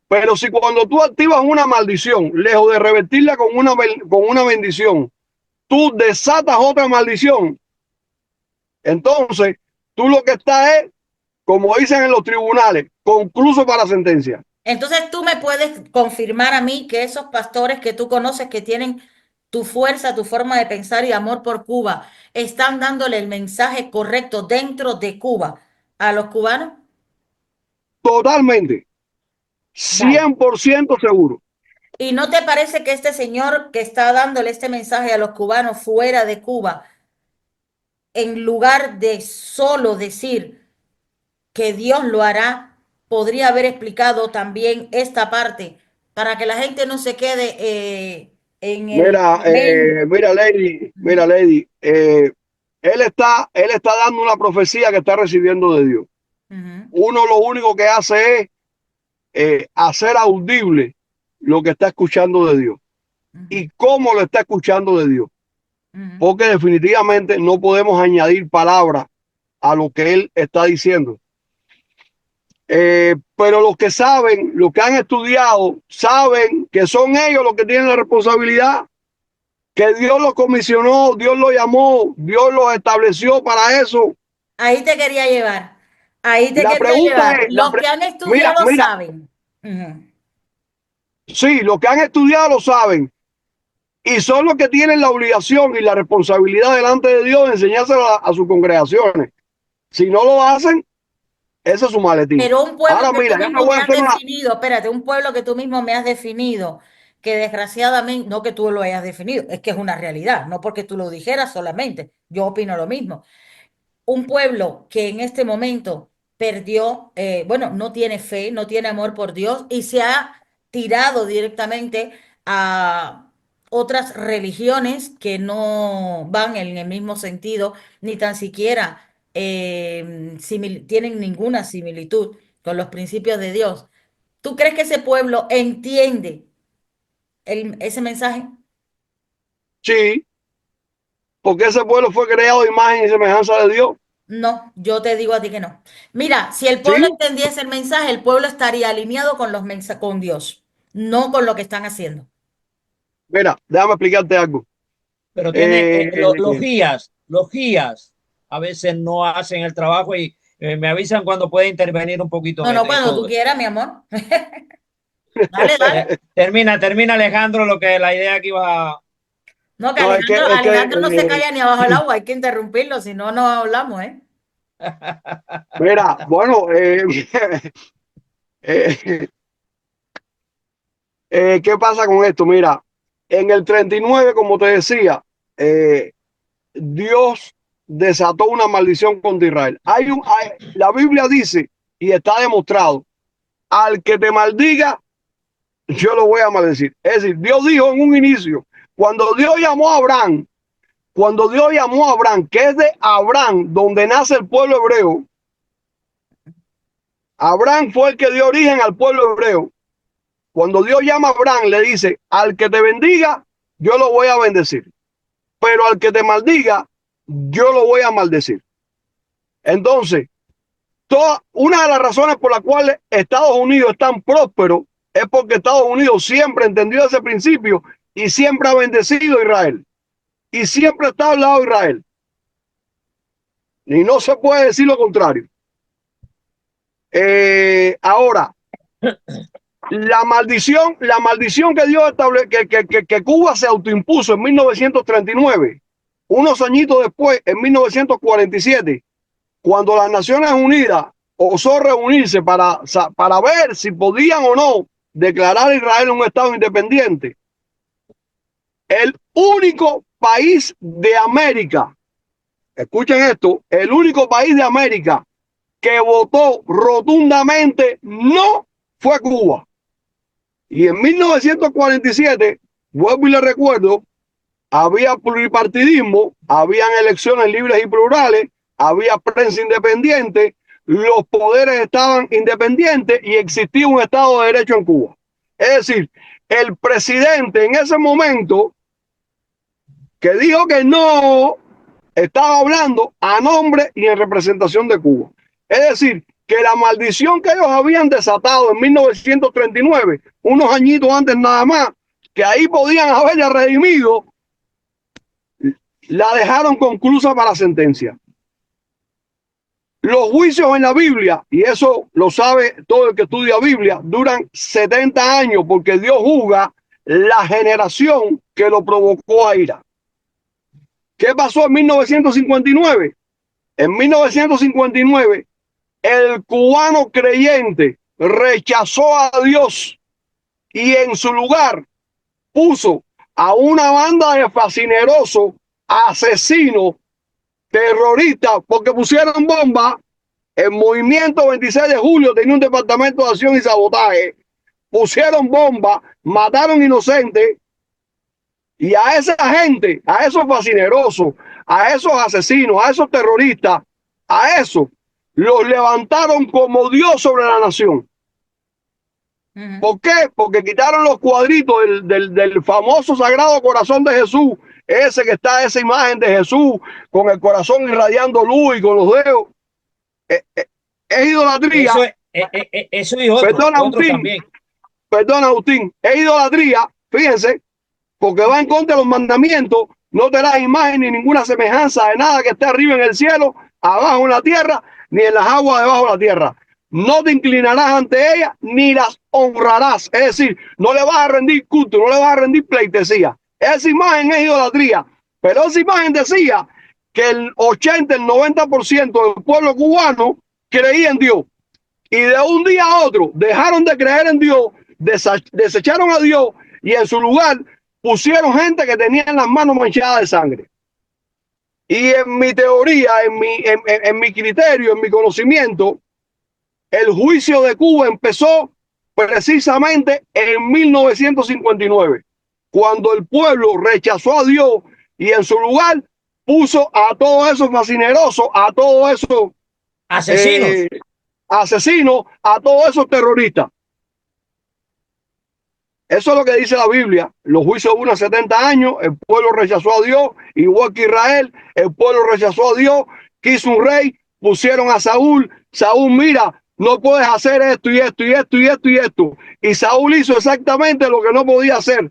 Pero si cuando tú activas una maldición, lejos de revertirla con una bendición, tú desatas otra maldición, entonces tú lo que estás es, como dicen en los tribunales, concluso para sentencia. Entonces tú me puedes confirmar a mí que esos pastores que tú conoces que tienen tu fuerza, tu forma de pensar y amor por Cuba, están dándole el mensaje correcto dentro de Cuba a los cubanos. Totalmente, Vale. 100% seguro. ¿Y no te parece que este señor que está dándole este mensaje a los cubanos fuera de Cuba, en lugar de solo decir que Dios lo hará, podría haber explicado también esta parte para que la gente no se quede en el Mira, amén? Lady, él está dando una profecía que está recibiendo de Dios. Ujú, Uno lo único que hace es hacer audible lo que está escuchando de Dios ujú, y cómo lo está escuchando de Dios. ujú. Porque definitivamente no podemos añadir palabras a lo que él está diciendo. Pero los que saben, los que han estudiado, saben que son ellos los que tienen la responsabilidad, que Dios los comisionó, Dios los llamó, Dios los estableció para eso. Ahí te quería llevar. Ahí te La quería pregunta llevar. es, Los que han mira, estudiado saben. Ujú. sí, los que han estudiado lo saben y son los que tienen la obligación y la responsabilidad delante de Dios de enseñárselo a sus congregaciones. Si no lo hacen, ese es su maletín. Pero un pueblo Ahora que tú mira, ya me mismo voy me a has hacer una... definido, espérate, un pueblo que tú mismo me has definido, que desgraciadamente, no que tú lo hayas definido, es que es una realidad, no porque tú lo dijeras solamente, yo opino lo mismo. Un pueblo que en este momento perdió, bueno, no tiene fe, no tiene amor por Dios y se ha tirado directamente a otras religiones que no van en el mismo sentido, ni tan siquiera tienen ninguna similitud con los principios de Dios. ¿Tú crees que ese pueblo entiende ese mensaje? Sí, porque ese pueblo fue creado a imagen y semejanza de Dios. No, yo te digo a ti que no. Mira, si el pueblo Sí, entendiese el mensaje, el pueblo estaría alineado con con Dios, no con lo que están haciendo. mira, déjame explicarte algo. Pero tiene Eh, los guías a veces no hacen el trabajo y me avisan cuando puede intervenir un poquito No, no, en cuando tú todo eso. quieras, mi amor. Dale, dale. Termina Alejandro lo que la idea que iba a... No, que No, Alejandro no se calla ni abajo el agua, hay que interrumpirlo, si no, no hablamos, ¿eh? mira, bueno, eh, ¿qué pasa con esto? Mira, en el 39, como te decía, Dios desató una maldición contra Israel. La Biblia dice, y está demostrado, al que te maldiga, yo lo voy a maldecir. Es decir, Dios dijo en un inicio, cuando Dios llamó a Abraham, que es de Abraham donde nace el pueblo hebreo, Abraham fue el que dio origen al pueblo hebreo. Cuando Dios llama a Abraham, le dice, al que te bendiga, yo lo voy a bendecir. Pero al que te maldiga, yo lo voy a maldecir. Entonces, una de las razones por las cuales Estados Unidos es tan próspero es porque Estados Unidos siempre entendió ese principio y siempre ha bendecido a Israel. Y siempre está al lado de Israel. Y no se puede decir lo contrario. Ahora, la maldición que Dios que Cuba se autoimpuso en 1939, unos añitos después, en 1947, cuando las Naciones Unidas osó reunirse para ver si podían o no declarar a Israel un Estado independiente, el único país de América, escuchen esto, el único país de América que votó rotundamente no fue Cuba. Y en 1947, vuelvo y le recuerdo, había pluripartidismo, habían elecciones libres y plurales, había prensa independiente, los poderes estaban independientes y existía un Estado de Derecho en Cuba. Es decir, el presidente en ese momento que dijo que no, estaba hablando a nombre y en representación de Cuba. Es decir, que la maldición que ellos habían desatado en 1939, unos añitos antes nada más, que ahí podían haberla redimido, la dejaron conclusa para sentencia. Los juicios en la Biblia, y eso lo sabe todo el que estudia Biblia, duran 70 años porque Dios juzga la generación que lo provocó a ira. ¿Qué pasó en 1959? En 1959, el cubano creyente rechazó a Dios y en su lugar puso a una banda de fascinerosos, asesinos, terroristas, porque pusieron bomba. El movimiento 26 de julio tenía un departamento de acción y sabotaje. Pusieron bomba, mataron inocentes. Y a esa gente, a esos fascinerosos, a esos asesinos, a esos terroristas, a esos los levantaron como Dios sobre la nación. ¿Por qué? Porque quitaron los cuadritos del famoso Sagrado Corazón de Jesús, ese que está, esa imagen de Jesús con el corazón irradiando luz y con los dedos. Es idolatría. Eso y otro, Perdona, otro también. Perdona, Agustín. Es idolatría, fíjense, porque va en contra de los mandamientos. No te das imagen ni ninguna semejanza de nada que esté arriba en el cielo, abajo en la tierra, ni en las aguas debajo de la tierra. No te inclinarás ante ellas, ni las honrarás. Es decir, no le vas a rendir culto, no le vas a rendir pleitesía. Esa imagen es idolatría. Pero esa imagen decía que el 80, el 90% del pueblo cubano creía en Dios. Y de un día a otro dejaron de creer en Dios, desecharon a Dios y en su lugar pusieron gente que tenía las manos manchadas de sangre. Y en mi teoría, en mi criterio, en mi conocimiento, el juicio de Cuba empezó precisamente en 1959, cuando el pueblo rechazó a Dios y en su lugar puso a todos esos fascinerosos, a todos esos asesinos, a todos esos terroristas. Eso es lo que dice la Biblia. Los juicios duran 70 años. El pueblo rechazó a Dios, igual que Israel. El pueblo rechazó a Dios, quiso un rey, pusieron a Saúl. Saúl, mira, no puedes hacer esto y esto y esto y esto y esto. Y Saúl hizo exactamente lo que no podía hacer.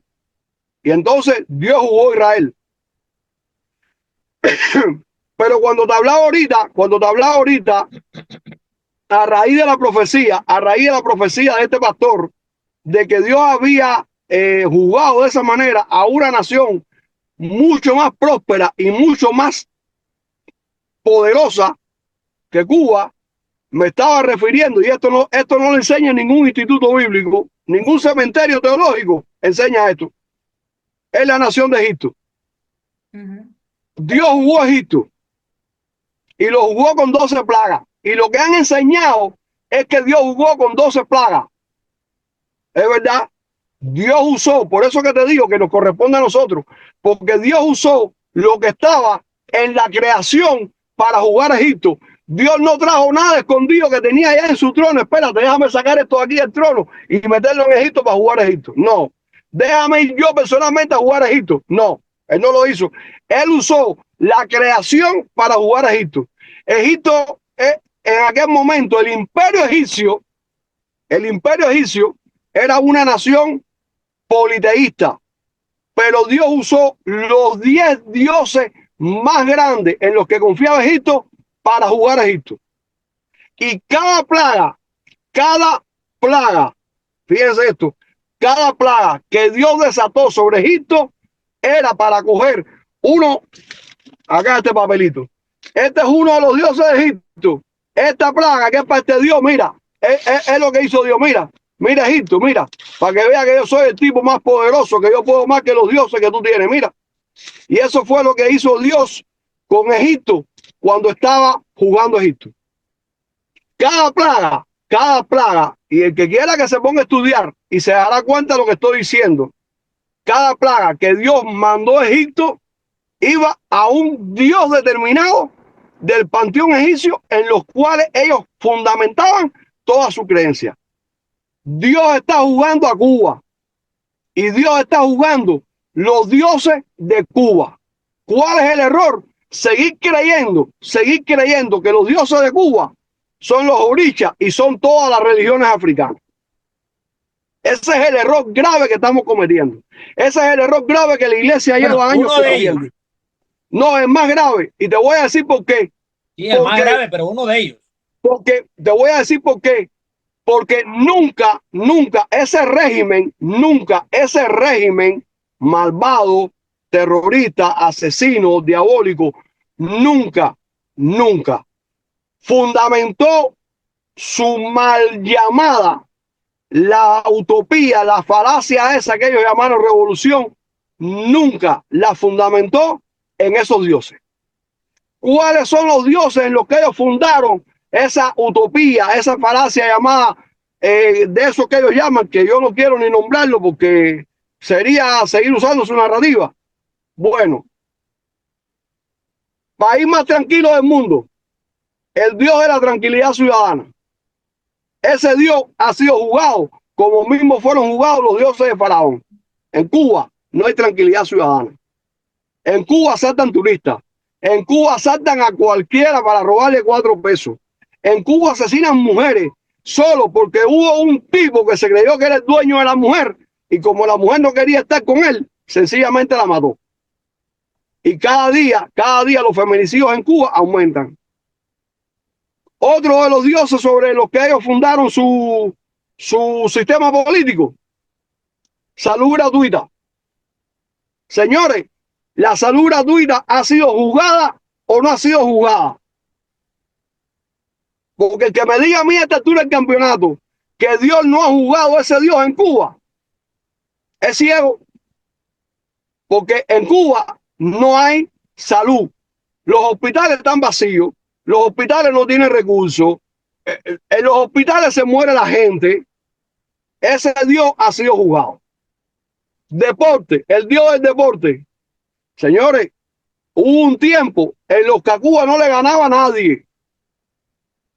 Y entonces Dios jugó a Israel. Pero cuando te hablaba ahorita, a raíz de la profecía de este pastor, de que Dios había jugado de esa manera a una nación mucho más próspera y mucho más poderosa que Cuba, me estaba refiriendo, y esto no lo enseña ningún instituto bíblico, ningún cementerio teológico enseña esto, es la nación de Egipto. Dios jugó a Egipto y lo jugó con 12 plagas. Y lo que han enseñado es que Dios jugó con 12 plagas. Es verdad. Dios usó, por eso que te digo que nos corresponde a nosotros, porque Dios usó lo que estaba en la creación para jugar a Egipto. Dios no trajo nada escondido que tenía allá en su trono. Espérate, déjame sacar esto aquí del trono y meterlo en Egipto para jugar a Egipto. No. Déjame ir yo personalmente a jugar a Egipto. No, él no lo hizo. Él usó la creación para jugar a Egipto. Egipto, en aquel momento, el imperio egipcio era una nación politeísta, pero Dios usó los 10 dioses más grandes en los que confiaba Egipto para jugar a Egipto. Y cada plaga, fíjense esto, cada plaga que Dios desató sobre Egipto era para coger uno, acá este papelito, este es uno de los dioses de Egipto, esta plaga que es para este Dios, mira, es lo que hizo Dios, mira Egipto, mira, para que vea que yo soy el tipo más poderoso, que yo puedo más que los dioses que tú tienes, mira. Y eso fue lo que hizo Dios con Egipto cuando estaba jugando Egipto. Cada plaga, y el que quiera que se ponga a estudiar y se dará cuenta de lo que estoy diciendo, cada plaga que Dios mandó a Egipto iba a un Dios determinado del panteón egipcio en los cuales ellos fundamentaban toda su creencia. Dios está jugando a Cuba y Dios está jugando los dioses de Cuba. ¿Cuál es el error? Seguir creyendo que los dioses de Cuba son los orichas y son todas las religiones africanas. Ese es el error grave que estamos cometiendo. Ese es el error grave que la iglesia lleva años cometiendo. No, es más grave. Y te voy a decir por qué. Sí, es más grave, pero uno de ellos. Porque te voy a decir por qué. Porque nunca ese régimen malvado, terrorista, asesino, diabólico, nunca fundamentó su mal llamada, la utopía, la falacia esa que ellos llamaron revolución, nunca la fundamentó en esos dioses. ¿Cuáles son los dioses en los que ellos fundaron esa utopía, esa falacia llamada de eso que ellos llaman, que yo no quiero ni nombrarlo porque sería seguir usando su narrativa? Bueno, país más tranquilo del mundo, el Dios de la tranquilidad ciudadana. Ese Dios ha sido jugado como mismo fueron jugados los dioses de Faraón. En Cuba no hay tranquilidad ciudadana. En Cuba asaltan turistas. En Cuba asaltan a cualquiera para robarle 4 pesos. En Cuba asesinan mujeres solo porque hubo un tipo que se creyó que era el dueño de la mujer y como la mujer no quería estar con él, sencillamente la mató. Y cada día los feminicidios en Cuba aumentan. Otro de los dioses sobre los que ellos fundaron su sistema político, salud gratuita. Señores, ¿la salud gratuita ha sido juzgada o no ha sido juzgada? Porque el que me diga a mí a esta altura del campeonato que Dios no ha juzgado a ese Dios en Cuba es ciego. Porque en Cuba no hay salud. Los hospitales están vacíos. Los hospitales no tienen recursos. En los hospitales se muere la gente. Ese Dios ha sido juzgado. Deporte, el Dios del deporte. Señores, hubo un tiempo en los que a Cuba no le ganaba a nadie.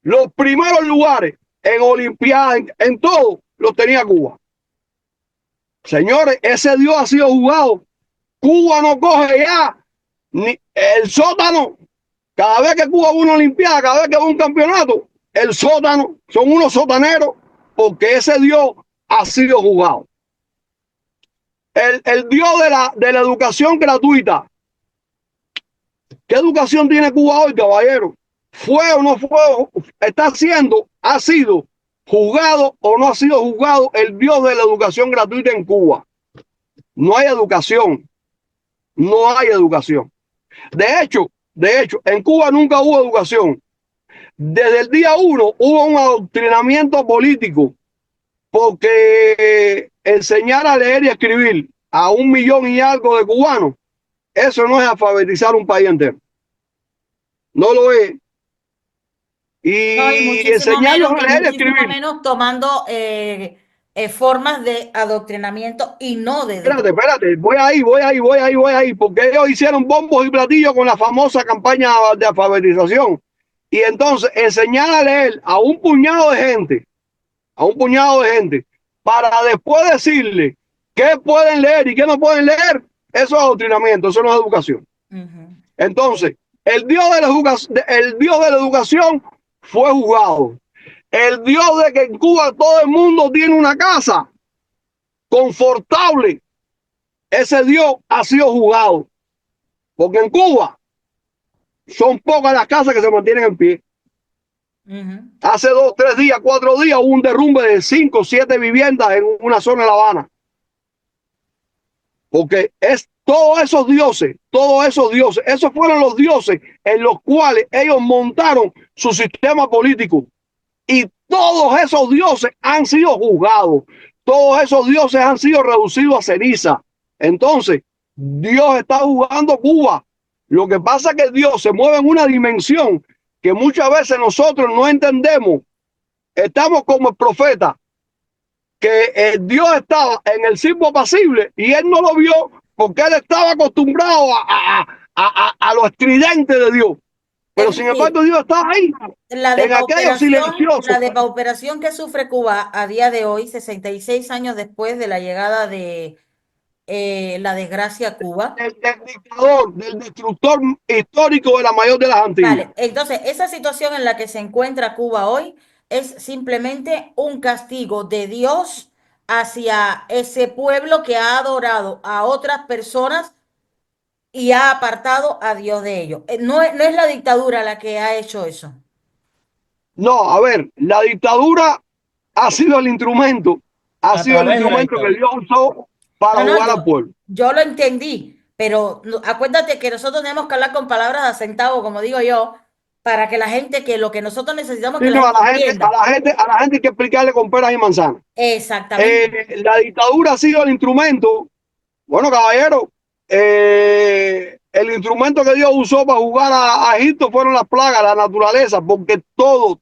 Los primeros lugares en Olimpiadas, en todo, los tenía Cuba. Señores, ese Dios ha sido jugado. Cuba no coge ya ni el sótano. Cada vez que Cuba va a una Olimpiada, cada vez que va a un campeonato, el sótano, son unos sotaneros, porque ese Dios ha sido jugado. El Dios de la educación gratuita. ¿Qué educación tiene Cuba hoy, caballero? ¿Fue o no fue? Está siendo, ha sido juzgado o no ha sido juzgado el Dios de la educación gratuita en Cuba. No hay educación. No hay educación. De hecho, en Cuba nunca hubo educación. Desde el día uno hubo un adoctrinamiento político, porque enseñar a leer y escribir a 1 millón y algo de cubanos, eso no es alfabetizar un país entero. No lo es. No, y Y muchísimo enseñarlos menos, a y leer y muchísimo escribir. menos tomando formas de adoctrinamiento y no de Espérate, voy ahí, porque ellos hicieron bombos y platillos con la famosa campaña de alfabetización. Y entonces enseñar a leer a un puñado de gente, para después decirle qué pueden leer y qué no pueden leer, eso es adoctrinamiento, eso no es educación. Entonces, el Dios de la educación fue juzgado. El Dios de que en Cuba todo el mundo tiene una casa confortable, ese Dios ha sido juzgado. Porque en Cuba son pocas las casas que se mantienen en pie. Hace 2, 3 días, 4 días hubo un derrumbe de 5, 7 viviendas en una zona de La Habana. Porque es todos esos dioses, esos fueron los dioses en los cuales ellos montaron su sistema político. Y todos esos dioses han sido juzgados. Todos esos dioses han sido reducidos a ceniza. Entonces, Dios está juzgando Cuba. Lo que pasa es que Dios se mueve en una dimensión que muchas veces nosotros no entendemos. Estamos como el profeta, que Dios estaba en el sitio apacible y él no lo vio porque él estaba acostumbrado a lo estridente de Dios. Pero sin embargo Dios estaba ahí, en aquello silencioso. La depauperación que sufre Cuba a día de hoy, 66 años después de la llegada de la desgracia a Cuba. Del dictador, del destructor histórico de la mayor de las Antillas. Vale, entonces esa situación en la que se encuentra Cuba hoy es simplemente un castigo de Dios hacia ese pueblo que ha adorado a otras personas y ha apartado a Dios de ellos. No es la dictadura la que ha hecho eso. No, a ver, la dictadura ha sido el instrumento, que Dios usó para jugar al pueblo. Yo lo entendí, pero acuérdate que nosotros tenemos que hablar con palabras de centavo, como digo yo, para que la gente, que lo que nosotros necesitamos, sí, que no, la gente entienda. A la gente hay que explicarle con peras y manzanas. Exactamente. La dictadura ha sido el instrumento. Bueno, caballero, el instrumento que Dios usó para jugar a Egipto fueron las plagas, la naturaleza, porque todo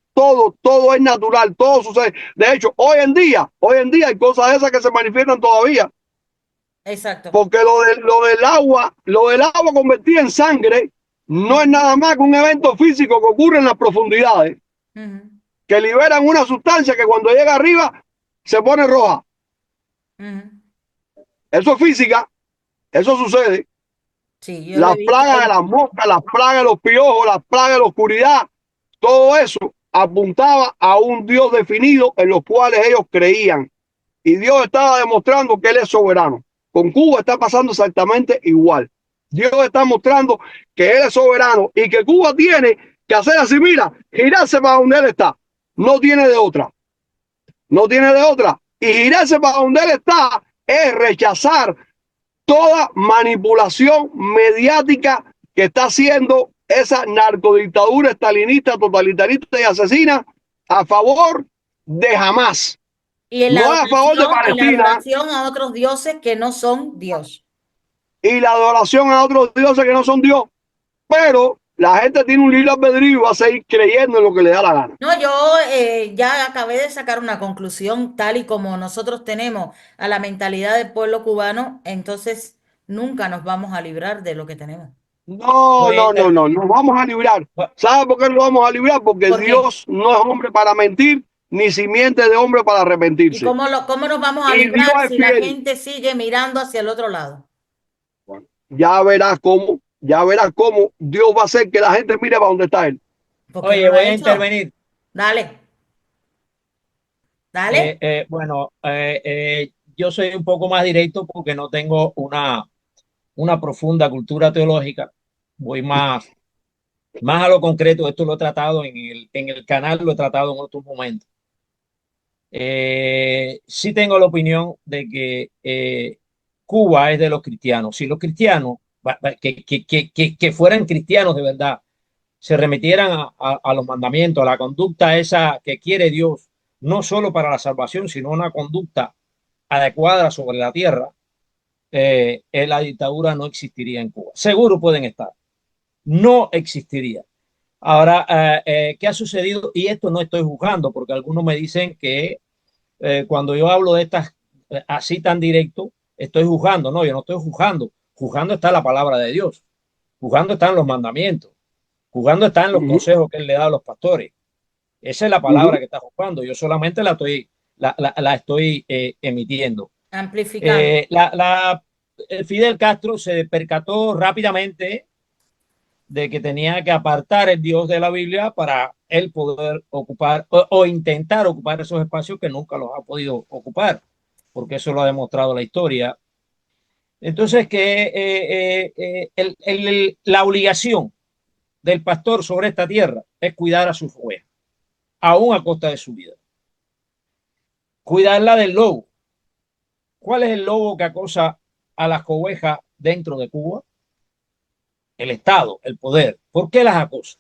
es natural, todo sucede. De hecho, hoy en día hay cosas de esas que se manifiestan todavía. Exacto. Porque lo del agua convertida en sangre no es nada más que un evento físico que ocurre en las profundidades, que liberan una sustancia que cuando llega arriba se pone roja. Eso es física, eso sucede. Sí, las plagas de las moscas, las plagas de los piojos, las plagas de la oscuridad, todo eso apuntaba a un Dios definido en los cuales ellos creían. Y Dios estaba demostrando que Él es soberano. Con Cuba está pasando exactamente igual. Dios está mostrando que Él es soberano y que Cuba tiene que hacer así, mira, girarse para donde Él está. No tiene de otra. No tiene de otra. Y girarse para donde Él está es rechazar toda manipulación mediática que está haciendo esa narcodictadura estalinista, totalitarista y asesina a favor de Hamás. Y en la no a favor de Palestina. Y la adoración a otros dioses que no son Dios. Y la adoración a otros dioses que no son Dios. Pero la gente tiene un libre albedrío y va a seguir creyendo en lo que le da la gana. No, yo ya acabé de sacar una conclusión, tal y como nosotros tenemos a la mentalidad del pueblo cubano, entonces nunca nos vamos a librar de lo que tenemos. No, nos vamos a librar. ¿Sabe por qué nos vamos a librar? Porque Dios no es hombre para mentir, ni simiente de hombre para arrepentirse. ¿Y cómo nos vamos a librar si la gente sigue mirando hacia el otro lado? Bueno, ya verás cómo Dios va a hacer que la gente mire para donde está Él. Oye, voy a intervenir. Dale. Yo soy un poco más directo porque no tengo una profunda cultura teológica. Voy más a lo concreto. Esto lo he tratado en el canal, lo he tratado en otros momentos. Sí tengo la opinión de que Cuba es de los cristianos. Si los cristianos, que fueran cristianos de verdad, se remitieran a los mandamientos, a la conducta esa que quiere Dios, no solo para la salvación, sino una conducta adecuada sobre la tierra, la dictadura no existiría en Cuba. Seguro pueden estar, no existiría. Ahora, ¿qué ha sucedido? Y esto no estoy juzgando, porque algunos me dicen que cuando yo hablo de estas así tan directo, estoy juzgando. No, yo no estoy juzgando. Juzgando está la palabra de Dios. Juzgando están los mandamientos. Juzgando están los Ujú, consejos que él le da a los pastores. Esa es la palabra ujú, que está juzgando. Yo solamente la estoy emitiendo. Amplificando. Eh, la, la, Fidel Castro se percató rápidamente de que tenía que apartar el Dios de la Biblia para él poder ocupar o intentar ocupar esos espacios que nunca los ha podido ocupar, porque eso lo ha demostrado la historia. Entonces, que la obligación del pastor sobre esta tierra es cuidar a sus ovejas, aún a costa de su vida. Cuidarla del lobo. ¿Cuál es el lobo que acosa a las ovejas dentro de Cuba? El Estado, el poder. ¿Por qué las acosa?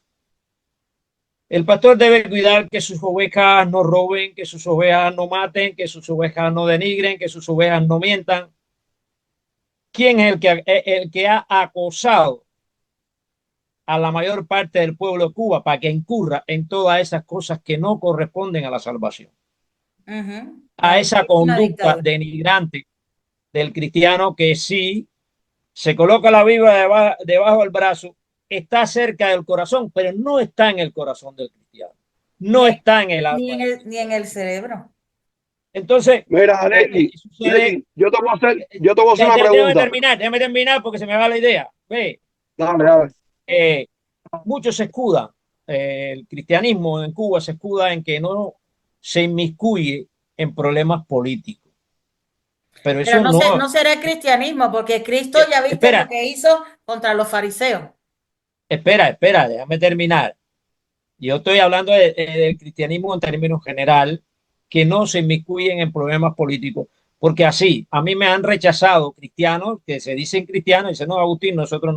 El pastor debe cuidar que sus ovejas no roben, que sus ovejas no maten, que sus ovejas no denigren, que sus ovejas no mientan. ¿Quién es el que ha acosado a la mayor parte del pueblo de Cuba para que incurra en todas esas cosas que no corresponden a la salvación? Ujú. A esa Una conducta dictadura. denigrante del cristiano que sí se coloca la Biblia debajo del brazo, está cerca del corazón, pero no está en el corazón del cristiano, Ni no en, está en el ni alma en del el, ni cristiano. en el cerebro. Entonces, Mira, Nelly, sucede, Nelly, yo te voy a hacer una pregunta. déjame terminar porque se me va la idea. Ve, Dame, dame. eh, muchos se escudan, el cristianismo en Cuba se escuda en que no se inmiscuye en problemas políticos, pero Pero eso no, no, no será el cristianismo, porque Cristo ya viste lo espera, que hizo contra los fariseos. espera, déjame terminar. Yo estoy hablando del cristianismo en términos general, que no se inmiscuyen en problemas políticos, porque así, a mí me han rechazado cristianos que se dicen cristianos y dicen, no, Agustín, nosotros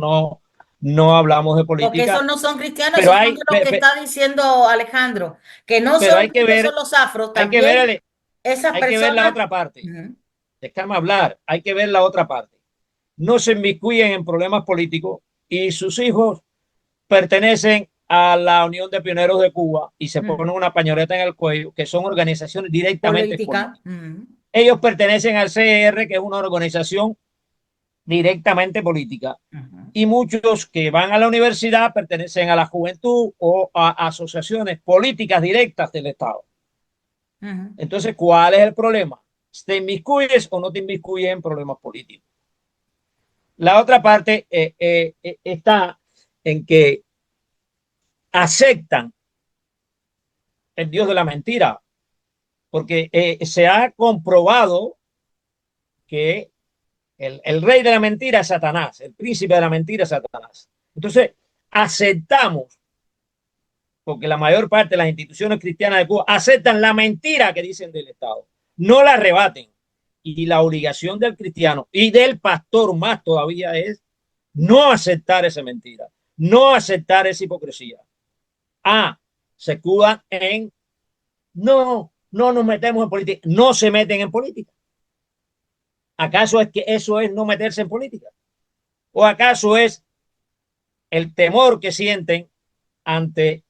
no hablamos de Porque esos política, no son cristianos, pero esos son de los que está diciendo Alejandro, que no pero solamente son los afros, hay que ver, también esas hay que ver la personas. otra parte. Ujú, Déjame hablar, hay que ver la otra parte. No se inmiscuyen en problemas políticos y sus hijos pertenecen a la Unión de Pioneros de Cuba y se ujú. ponen una pañoleta en el cuello, que son organizaciones directamente Política. políticas. Ujú, Ellos pertenecen al CR, que es una organización directamente política. ujú, Y muchos que van a la universidad pertenecen a la juventud o a asociaciones políticas directas del Estado. ujú. Entonces, ¿cuál es el problema? ¿Te inmiscuyes o no te inmiscuyes en problemas políticos? La otra parte está en que aceptan el Dios de la mentira, porque se ha comprobado que el rey de la mentira es Satanás, el príncipe de la mentira es Satanás. Entonces, aceptamos, porque la mayor parte de las instituciones cristianas de Cuba aceptan la mentira que dicen del Estado, no la rebaten. Y la obligación del cristiano y del pastor más todavía es no aceptar esa mentira, no aceptar esa hipocresía. Se escudan en no nos metemos en política, no se meten en política. ¿Acaso es que eso es no meterse en política? ¿O acaso es el temor que sienten ante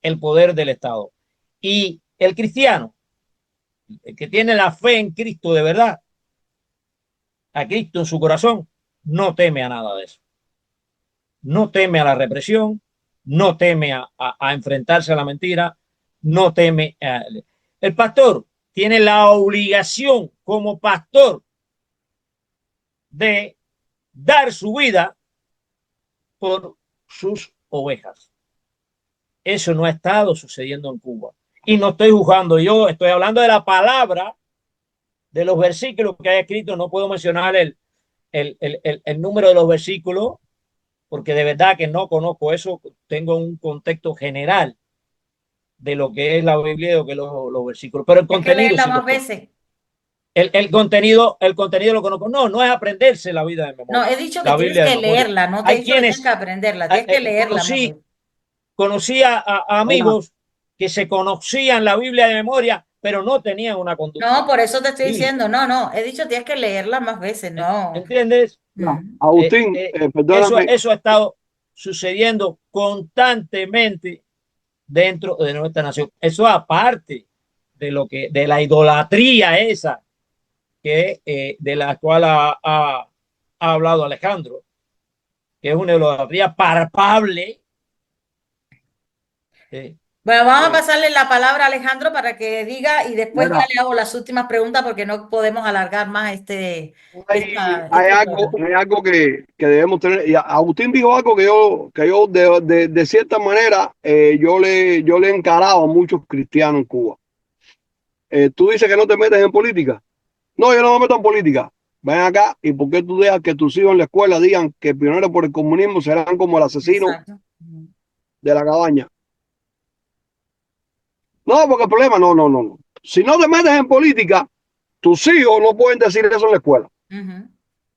el poder del Estado? Y el cristiano, el que tiene la fe en Cristo de verdad, a Cristo en su corazón, no teme a nada de eso. No teme a la represión, no teme a enfrentarse a la mentira, no teme el pastor tiene la obligación como pastor de dar su vida por sus ovejas. Eso no ha estado sucediendo en Cuba. Y no estoy juzgando yo, estoy hablando de la palabra, de los versículos que hay escrito. No puedo mencionar el número de los versículos, porque de verdad que no conozco eso. Tengo un contexto general de lo que es la Biblia y de lo que es los versículos. Pero el Hay que contenido leerla sí lo más conozco. veces. El contenido lo conozco. No, no es aprenderse la vida de No, memoria, he dicho que la tienes Biblia de que memoria. leerla, no te he Hay dicho que tienes que quienes aprenderla, tienes que leerla más veces. conocí a Bueno, amigos que se conocían la Biblia de memoria, pero no tenían una No, conducta por eso te estoy bíblica. diciendo, no, he dicho tienes que leerla más veces, no. ¿Entiendes? no, Mm. Agustín, perdóname. Eso ha estado sucediendo constantemente dentro de nuestra nación. Eso aparte de lo que, de la idolatría esa que de la cual ha hablado Alejandro, que es una idolatría palpable. eh, Bueno, vamos a eh, pasarle la palabra a Alejandro para que diga y después ya Mira, le hago las últimas preguntas porque no podemos alargar más hay este programa. algo que debemos tener. Y Agustín dijo algo que yo de cierta manera, yo le he encarado a muchos cristianos en Cuba. Tú dices que no te metes en política. No, yo no me meto en política. Ven acá, ¿y por qué tú dejas que tus hijos en la escuela digan que pioneros por el comunismo serán como el asesino Exacto. Ujú. de la cabaña? No, porque el problema, no. Si no te metes en política, tus hijos no pueden decir eso en la escuela. Ujú.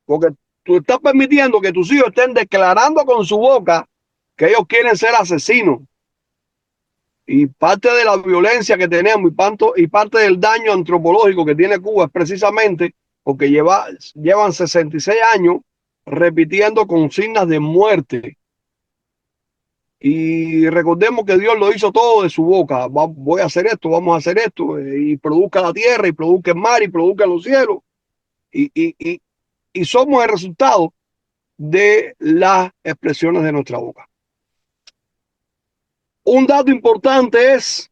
Porque tú estás permitiendo que tus hijos estén declarando con su boca que ellos quieren ser asesinos. Y parte de la violencia que tenemos y parte del daño antropológico que tiene Cuba es precisamente porque llevan 66 años repitiendo consignas de muerte. Y recordemos que Dios lo hizo todo de su boca. Voy a hacer esto, vamos a hacer esto. Y produzca la tierra, y produzca el mar, y produzca los cielos. Y somos el resultado de las expresiones de nuestra boca. Un dato importante es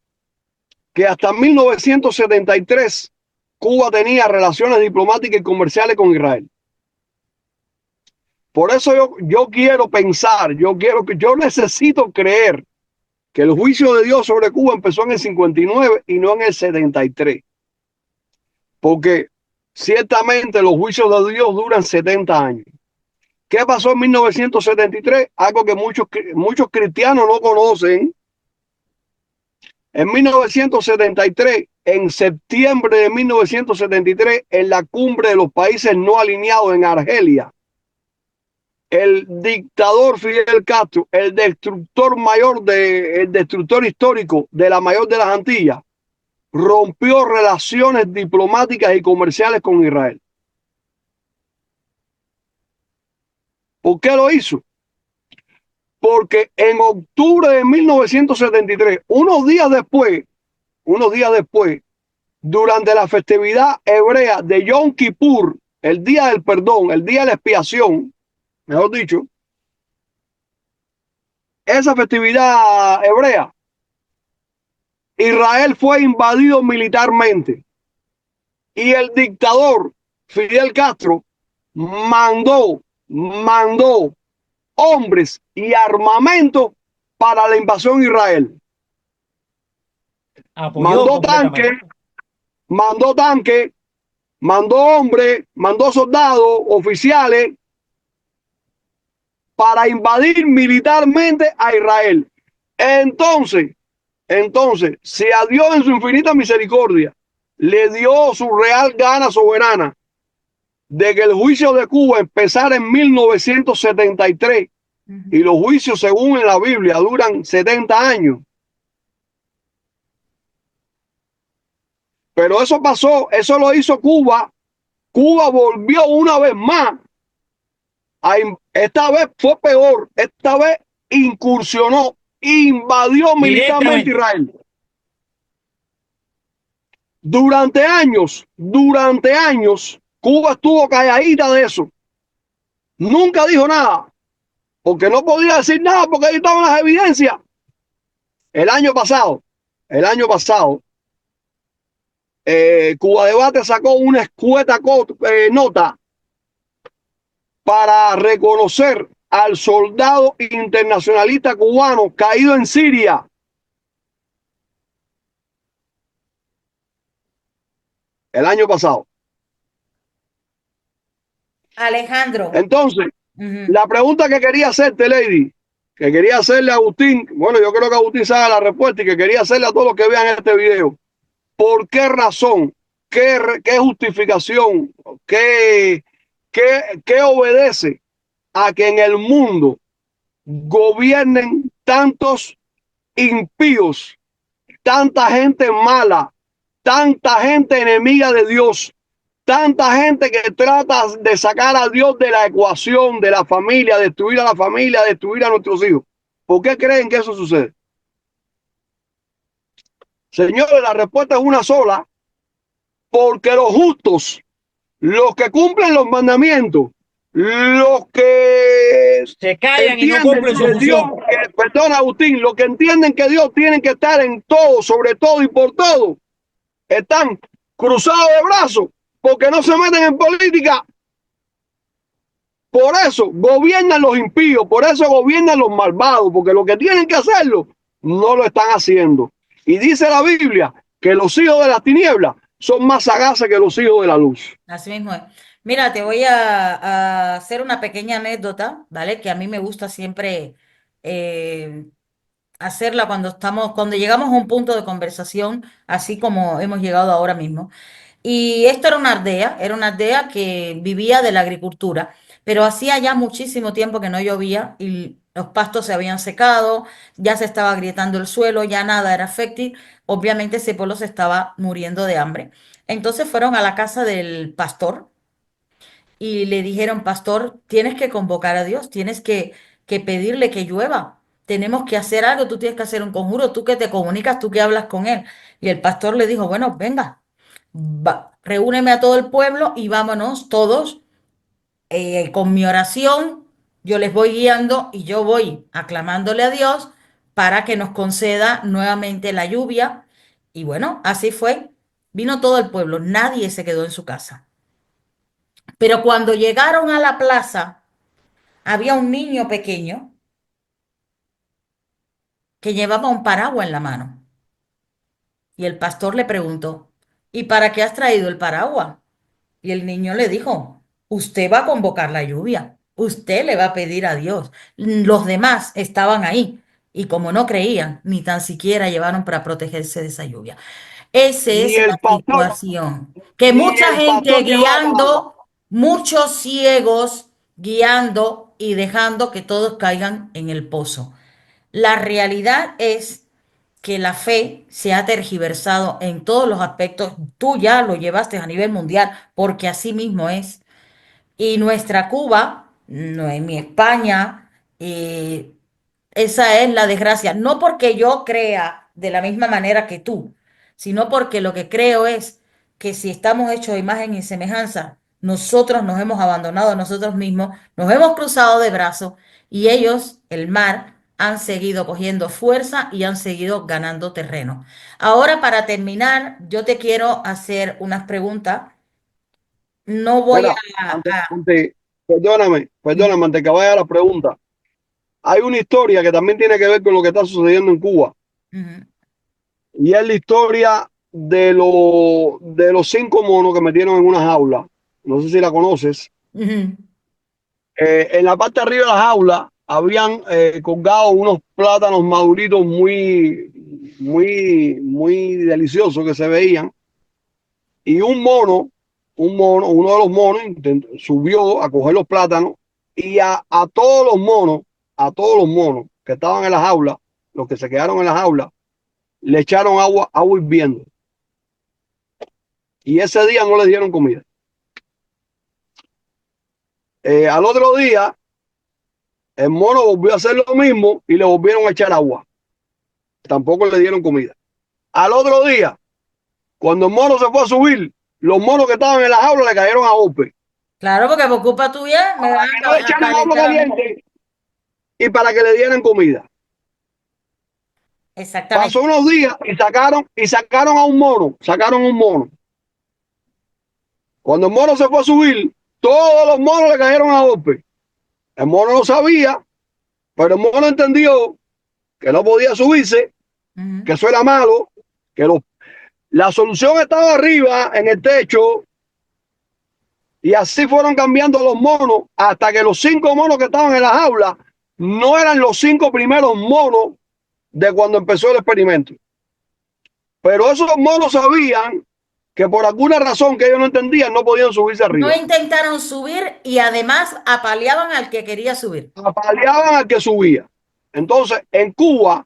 que hasta 1973 Cuba tenía relaciones diplomáticas y comerciales con Israel. Por eso yo quiero pensar, yo necesito creer que el juicio de Dios sobre Cuba empezó en el 59 y no en el 73. Porque ciertamente los juicios de Dios duran 70 años. ¿Qué pasó en 1973? Algo que muchos cristianos no conocen. En 1973, en septiembre de 1973, en la cumbre de los países no alineados en Argelia, el dictador Fidel Castro, el destructor histórico de la mayor de las Antillas, rompió relaciones diplomáticas y comerciales con Israel. ¿Por qué lo hizo? Porque en octubre de 1973, unos días después, durante la festividad hebrea de Yom Kippur, el día del perdón, el día de la expiación, mejor dicho, esa festividad hebrea, Israel fue invadido militarmente y el dictador Fidel Castro mandó hombres y armamento para la invasión a Israel. apoyó Mandó tanques, completamente. mandó hombres, mandó soldados, oficiales para invadir militarmente a Israel. Entonces, si a Dios en su infinita misericordia le dio su real gana soberana de que el juicio de Cuba empezara en 1973 y los juicios según en la Biblia duran 70 años. Pero eso pasó, eso lo hizo Cuba. Cuba volvió una vez más. Esta vez fue peor. Esta vez incursionó, invadió militarmente Directamente. Israel. Durante años, Cuba estuvo calladita de eso. Nunca dijo nada, porque no podía decir nada, porque ahí estaban las evidencias. El año pasado, Cuba Debate sacó una escueta nota para reconocer al soldado internacionalista cubano caído en Siria. El año pasado. Alejandro. Entonces, Ujú. la pregunta que quería hacerte, Lady, que quería hacerle a Agustín, bueno, yo creo que Agustín sabe la respuesta y que quería hacerle a todos los que vean este video. ¿Por qué razón? ¿Qué justificación? ¿Qué obedece a que en el mundo gobiernen tantos impíos, tanta gente mala, tanta gente enemiga de Dios, tanta gente que trata de sacar a Dios de la ecuación, de la familia, destruir a la familia, destruir a nuestros hijos? ¿Por qué creen que eso sucede? Señores, la respuesta es una sola: porque los justos, los que cumplen los mandamientos, los que Se callan y no entienden cumplen su que Dios, función. perdona Agustín, los que entienden que Dios tiene que estar en todo, sobre todo y por todo, están cruzados de brazos porque no se meten en política. Por eso gobiernan los impíos, por eso gobiernan los malvados, porque lo que tienen que hacerlo no lo están haciendo. Y dice la Biblia que los hijos de las tinieblas son más sagaces que los hijos de la luz. Así mismo es. Mira, te voy a hacer una pequeña anécdota, ¿vale? Que a mí me gusta siempre eh, hacerla cuando llegamos a un punto de conversación, así como hemos llegado ahora mismo. Y esto era una aldea que vivía de la agricultura, pero hacía ya muchísimo tiempo que no llovía y los pastos se habían secado, ya se estaba agrietando el suelo, ya nada era fértil, obviamente ese pueblo se estaba muriendo de hambre. Entonces fueron a la casa del pastor y le dijeron, pastor, tienes que convocar a Dios, tienes que pedirle que llueva, tenemos que hacer algo, tú tienes que hacer un conjuro, tú que te comunicas, tú que hablas con él. Y el pastor le dijo, bueno, venga, reúneme a todo el pueblo y vámonos todos con mi oración, yo les voy guiando y yo voy aclamándole a Dios para que nos conceda nuevamente la lluvia. Y bueno, así fue. Vino todo el pueblo, nadie se quedó en su casa. Pero cuando llegaron a la plaza, había un niño pequeño que llevaba un paraguas en la mano. Y el pastor le preguntó, ¿y para qué has traído el paraguas? Y el niño le dijo, usted va a convocar la lluvia, usted le va a pedir a Dios. Los demás estaban ahí y como no creían, ni tan siquiera llevaron para protegerse de esa lluvia. Esa Ni es la el pastor, situación, que ni mucha el gente pastor llevaba paraguas. guiando, muchos ciegos guiando y dejando que todos caigan en el pozo. La realidad es que la fe se ha tergiversado en todos los aspectos. Tú ya lo llevaste a nivel mundial porque así mismo es. Y nuestra Cuba, no es mi España, eh, esa es la desgracia. No porque yo crea de la misma manera que tú, sino porque lo que creo es que si estamos hechos de imagen y semejanza, nosotros nos hemos abandonado a nosotros mismos, nos hemos cruzado de brazos y ellos, el mar, han seguido cogiendo fuerza y han seguido ganando terreno. Ahora, para terminar, yo te quiero hacer unas preguntas. No voy Mira, a... perdóname, antes que vaya a la pregunta. Hay una historia que también tiene que ver con lo que está sucediendo en Cuba. Ujú, Y es la historia de los 5 monos que metieron en una jaula. No sé si la conoces. ujú, En la parte de arriba de la jaula habían colgado unos plátanos maduritos muy deliciosos que se veían. Y uno de los monos subió a coger los plátanos y a todos los monos que estaban en la jaula, los que se quedaron en la jaula, le echaron agua hirviendo. Y ese día no le dieron comida. Al otro día, el mono volvió a hacer lo mismo y le volvieron a echar agua. Tampoco le dieron comida. Al otro día, cuando el mono se fue a subir, los monos que estaban en la jaula le cayeron a golpe. claro, porque por culpa tuya me van No le a echaron agua calentar a mí. caliente y para que le dieran comida. Exactamente. Pasó unos días y sacaron a un mono, sacaron un mono. Cuando el mono se fue a subir, todos los monos le cayeron a golpe. El mono no sabía, pero el mono entendió que no podía subirse, Ujú. que eso era malo, que la solución estaba arriba en el techo. Y así fueron cambiando los monos hasta que los 5 monos que estaban en la jaula no eran los 5 primeros monos de cuando empezó el experimento. Pero esos monos sabían que por alguna razón que ellos no entendían no podían subirse arriba. No intentaron subir y además apaleaban al que quería subir. Apaleaban al que subía. Entonces, en Cuba,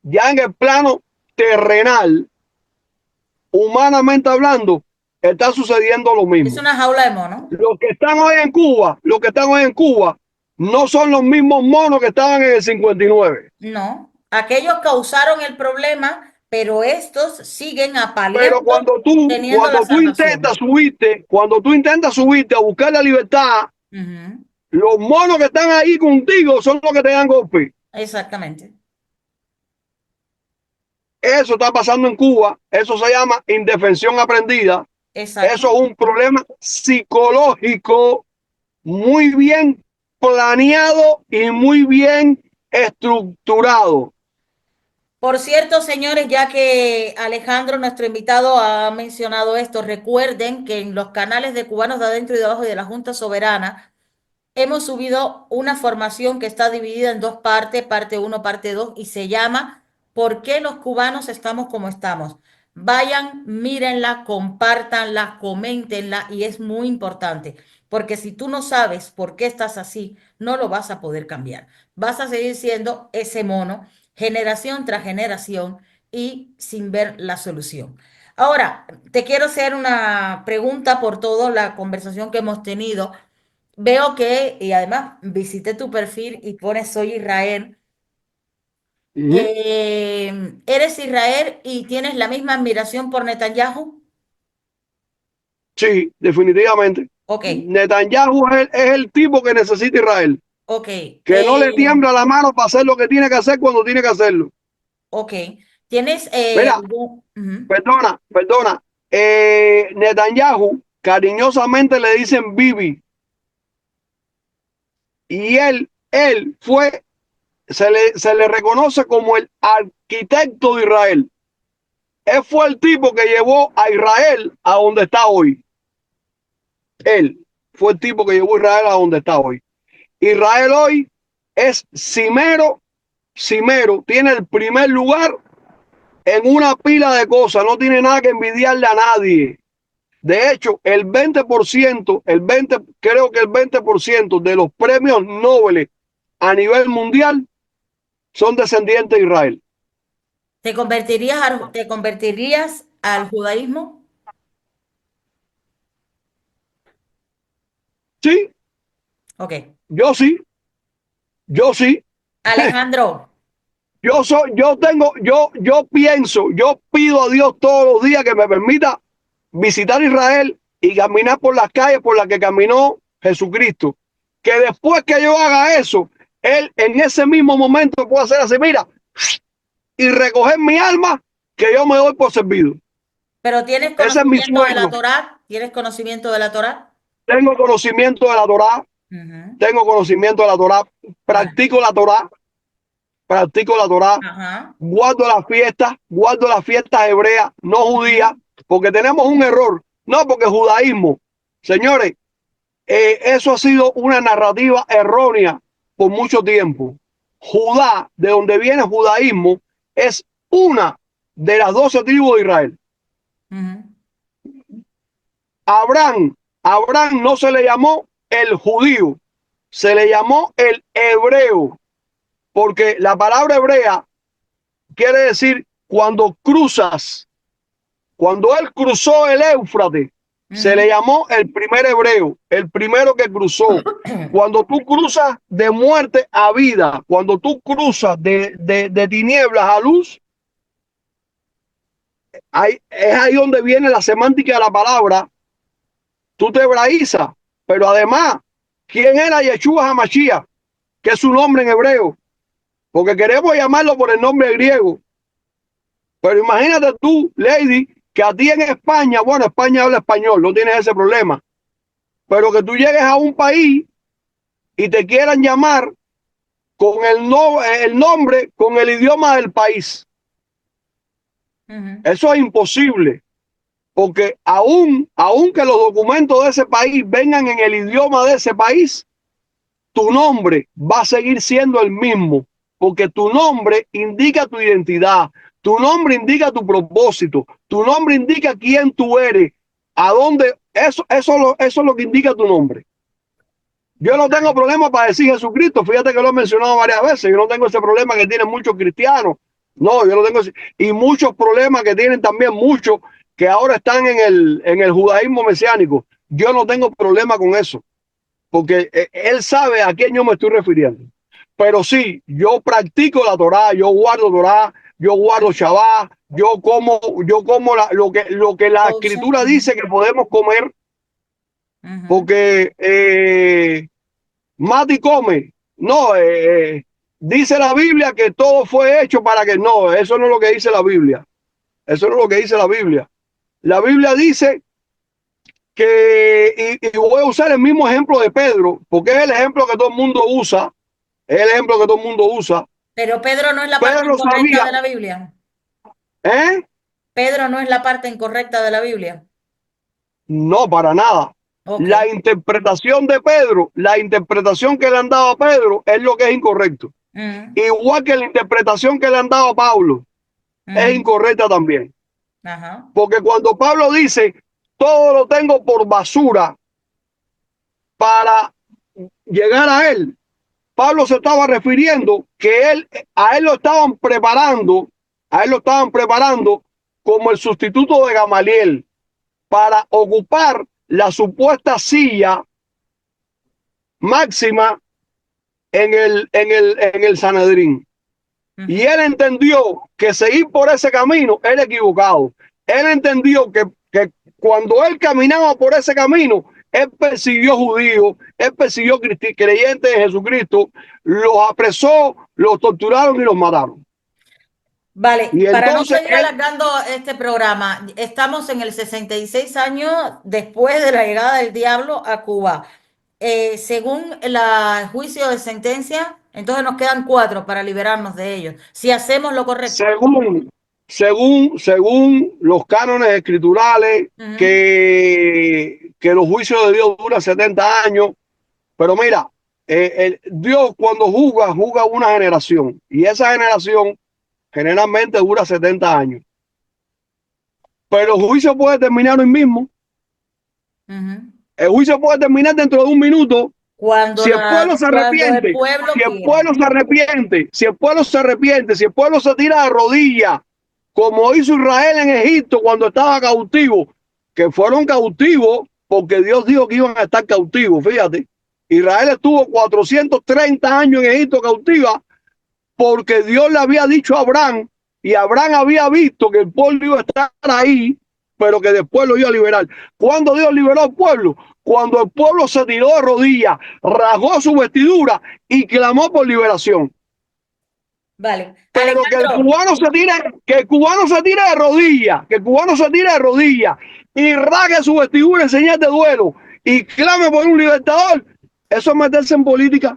ya en el plano terrenal, humanamente hablando, está sucediendo lo mismo. Es una jaula de monos. Los que están hoy en Cuba, no son los mismos monos que estaban en el 59. No, aquellos causaron el problema, pero estos siguen apaleando, Pero cuando tú intentas subirte a buscar la libertad, los monos que están ahí contigo son los que te dan golpe. Exactamente. Eso está pasando en Cuba. Eso se llama indefensión aprendida. Exacto. Eso es un problema psicológico muy bien planeado y muy bien estructurado. Por cierto, señores, ya que Alejandro, nuestro invitado, ha mencionado esto, recuerden que en los canales de Cubanos de Adentro y de Abajo y de la Junta Soberana hemos subido una formación que está dividida en 2 partes, parte 1, parte 2, y se llama ¿Por qué los cubanos estamos como estamos? Vayan, mírenla, compártanla, coméntenla, y es muy importante, porque si tú no sabes por qué estás así, no lo vas a poder cambiar. Vas a seguir siendo ese mono, generación tras generación, y sin ver la solución. Ahora, te quiero hacer una pregunta por toda la conversación que hemos tenido. Veo que, y además visité tu perfil y pones soy Israel. ¿Eres Israel y tienes la misma admiración por Netanyahu? Sí, definitivamente. Ok, Netanyahu es el tipo que necesita Israel. ok. Que no le tiembla la mano para hacer lo que tiene que hacer cuando tiene que hacerlo. Ok. ¿Tienes Mira, perdona. Netanyahu cariñosamente le dicen Bibi. Y él se le reconoce como el arquitecto de Israel. Él fue el tipo que llevó a Israel a donde está hoy. Él fue el tipo que llevó a Israel a donde está hoy. Israel hoy es cimero, tiene el primer lugar en una pila de cosas, no tiene nada que envidiarle a nadie. De hecho, creo que el 20% de los premios Nobel a nivel mundial son descendientes de Israel. ¿Te convertirías al judaísmo? Sí, Ok. yo sí. Alejandro, Yo pido a Dios todos los días que me permita visitar Israel y caminar por las calles por las que caminó Jesucristo. Que después que yo haga eso, Él en ese mismo momento puede hacer así, mira, y recoger mi alma, que yo me doy por servido. pero ¿tienes Ese es mi conocimiento de la sueño. Torá? ¿Tienes conocimiento de la Torá? Tengo conocimiento de la Torá, practico la Torá, Ajá. guardo las fiestas hebreas, no judías, porque tenemos un error. No, porque judaísmo, señores, eso ha sido una narrativa errónea por mucho tiempo. Judá, de donde viene el judaísmo, es una de las 12 tribus de Israel. Abraham no se le llamó el judío, se le llamó el hebreo, porque la palabra hebrea quiere decir cuando él cruzó el Éufrates, se le llamó el primer hebreo, el primero que cruzó. Cuando tú cruzas de muerte a vida, cuando tú cruzas de tinieblas a luz, es ahí donde viene la semántica de la palabra. Tú te hebraizas, pero además, ¿quién era Yeshua HaMashiach? Que es su nombre en hebreo, porque queremos llamarlo por el nombre griego. Pero imagínate tú, Lady, que a ti en España, bueno, España habla español, no tienes ese problema, pero que tú llegues a un país y te quieran llamar con el nombre, con el idioma del país. Eso es imposible, porque aun que los documentos de ese país vengan en el idioma de ese país, tu nombre va a seguir siendo el mismo, porque tu nombre indica tu identidad, tu nombre indica tu propósito, tu nombre indica quién tú eres, a dónde, eso es lo que indica tu nombre. Yo no tengo problema para decir Jesucristo, fíjate que lo he mencionado varias veces, yo no tengo ese problema que tienen muchos cristianos, no, yo no tengo ese, y muchos problemas que tienen también muchos que ahora están en el judaísmo mesiánico. Yo no tengo problema con eso, porque él sabe a quién yo me estoy refiriendo. Pero sí, yo practico la Torá, yo guardo Torá, yo guardo Shabbat, yo como lo que la escritura dice que podemos comer, porque Mati come. No, dice la Biblia que todo fue hecho para que no, eso no es lo que dice la Biblia. Eso no es lo que dice la Biblia. La Biblia dice que, y voy a usar el mismo ejemplo de Pedro, porque es el ejemplo que todo el mundo usa, es el ejemplo que todo el mundo usa. Pero Pedro no es la parte Pedro incorrecta sabía, de la Biblia. ¿eh? Pedro no es la parte incorrecta de la Biblia. No, para nada. Okay. La interpretación de Pedro, la interpretación que le han dado a Pedro es lo que es incorrecto. Igual que la interpretación que le han dado a Pablo es incorrecta también. Ajá. Porque cuando Pablo dice, todo lo tengo por basura para llegar a él, Pablo se estaba refiriendo que a él lo estaban preparando como el sustituto de Gamaliel para ocupar la supuesta silla máxima en el Sanedrín. Y él entendió que seguir por ese camino era equivocado. Él entendió que cuando él caminaba por ese camino, él persiguió judíos, él persiguió creyentes de Jesucristo, los apresó, los torturaron y los mataron. Vale, Y para no entonces seguir alargando este programa, estamos en el 66 años después de la llegada del diablo a Cuba. Según el juicio de sentencia, entonces nos quedan 4 para liberarnos de ellos, si hacemos lo correcto. Según los cánones escriturales, que los juicios de Dios duran 70 años, pero mira, Dios cuando juzga una generación, y esa generación generalmente dura 70 años. Pero el juicio puede terminar hoy mismo. El juicio puede terminar dentro de un minuto. Cuando si el pueblo se arrepiente, si el pueblo se tira de rodillas, como hizo Israel en Egipto cuando estaba cautivo, que fueron cautivos porque Dios dijo que iban a estar cautivos. Fíjate, Israel estuvo 430 años en Egipto cautiva porque Dios le había dicho a Abraham, y Abraham había visto que el pueblo iba a estar ahí, pero que después lo iba a liberar. ¿Cuándo Dios liberó al pueblo? Cuando el pueblo se tiró de rodillas, rasgó su vestidura y clamó por liberación. Vale. Pero Alejandro, que el cubano se tire de rodillas, y rasgue su vestidura en señal de duelo y clame por un libertador, eso es meterse en política.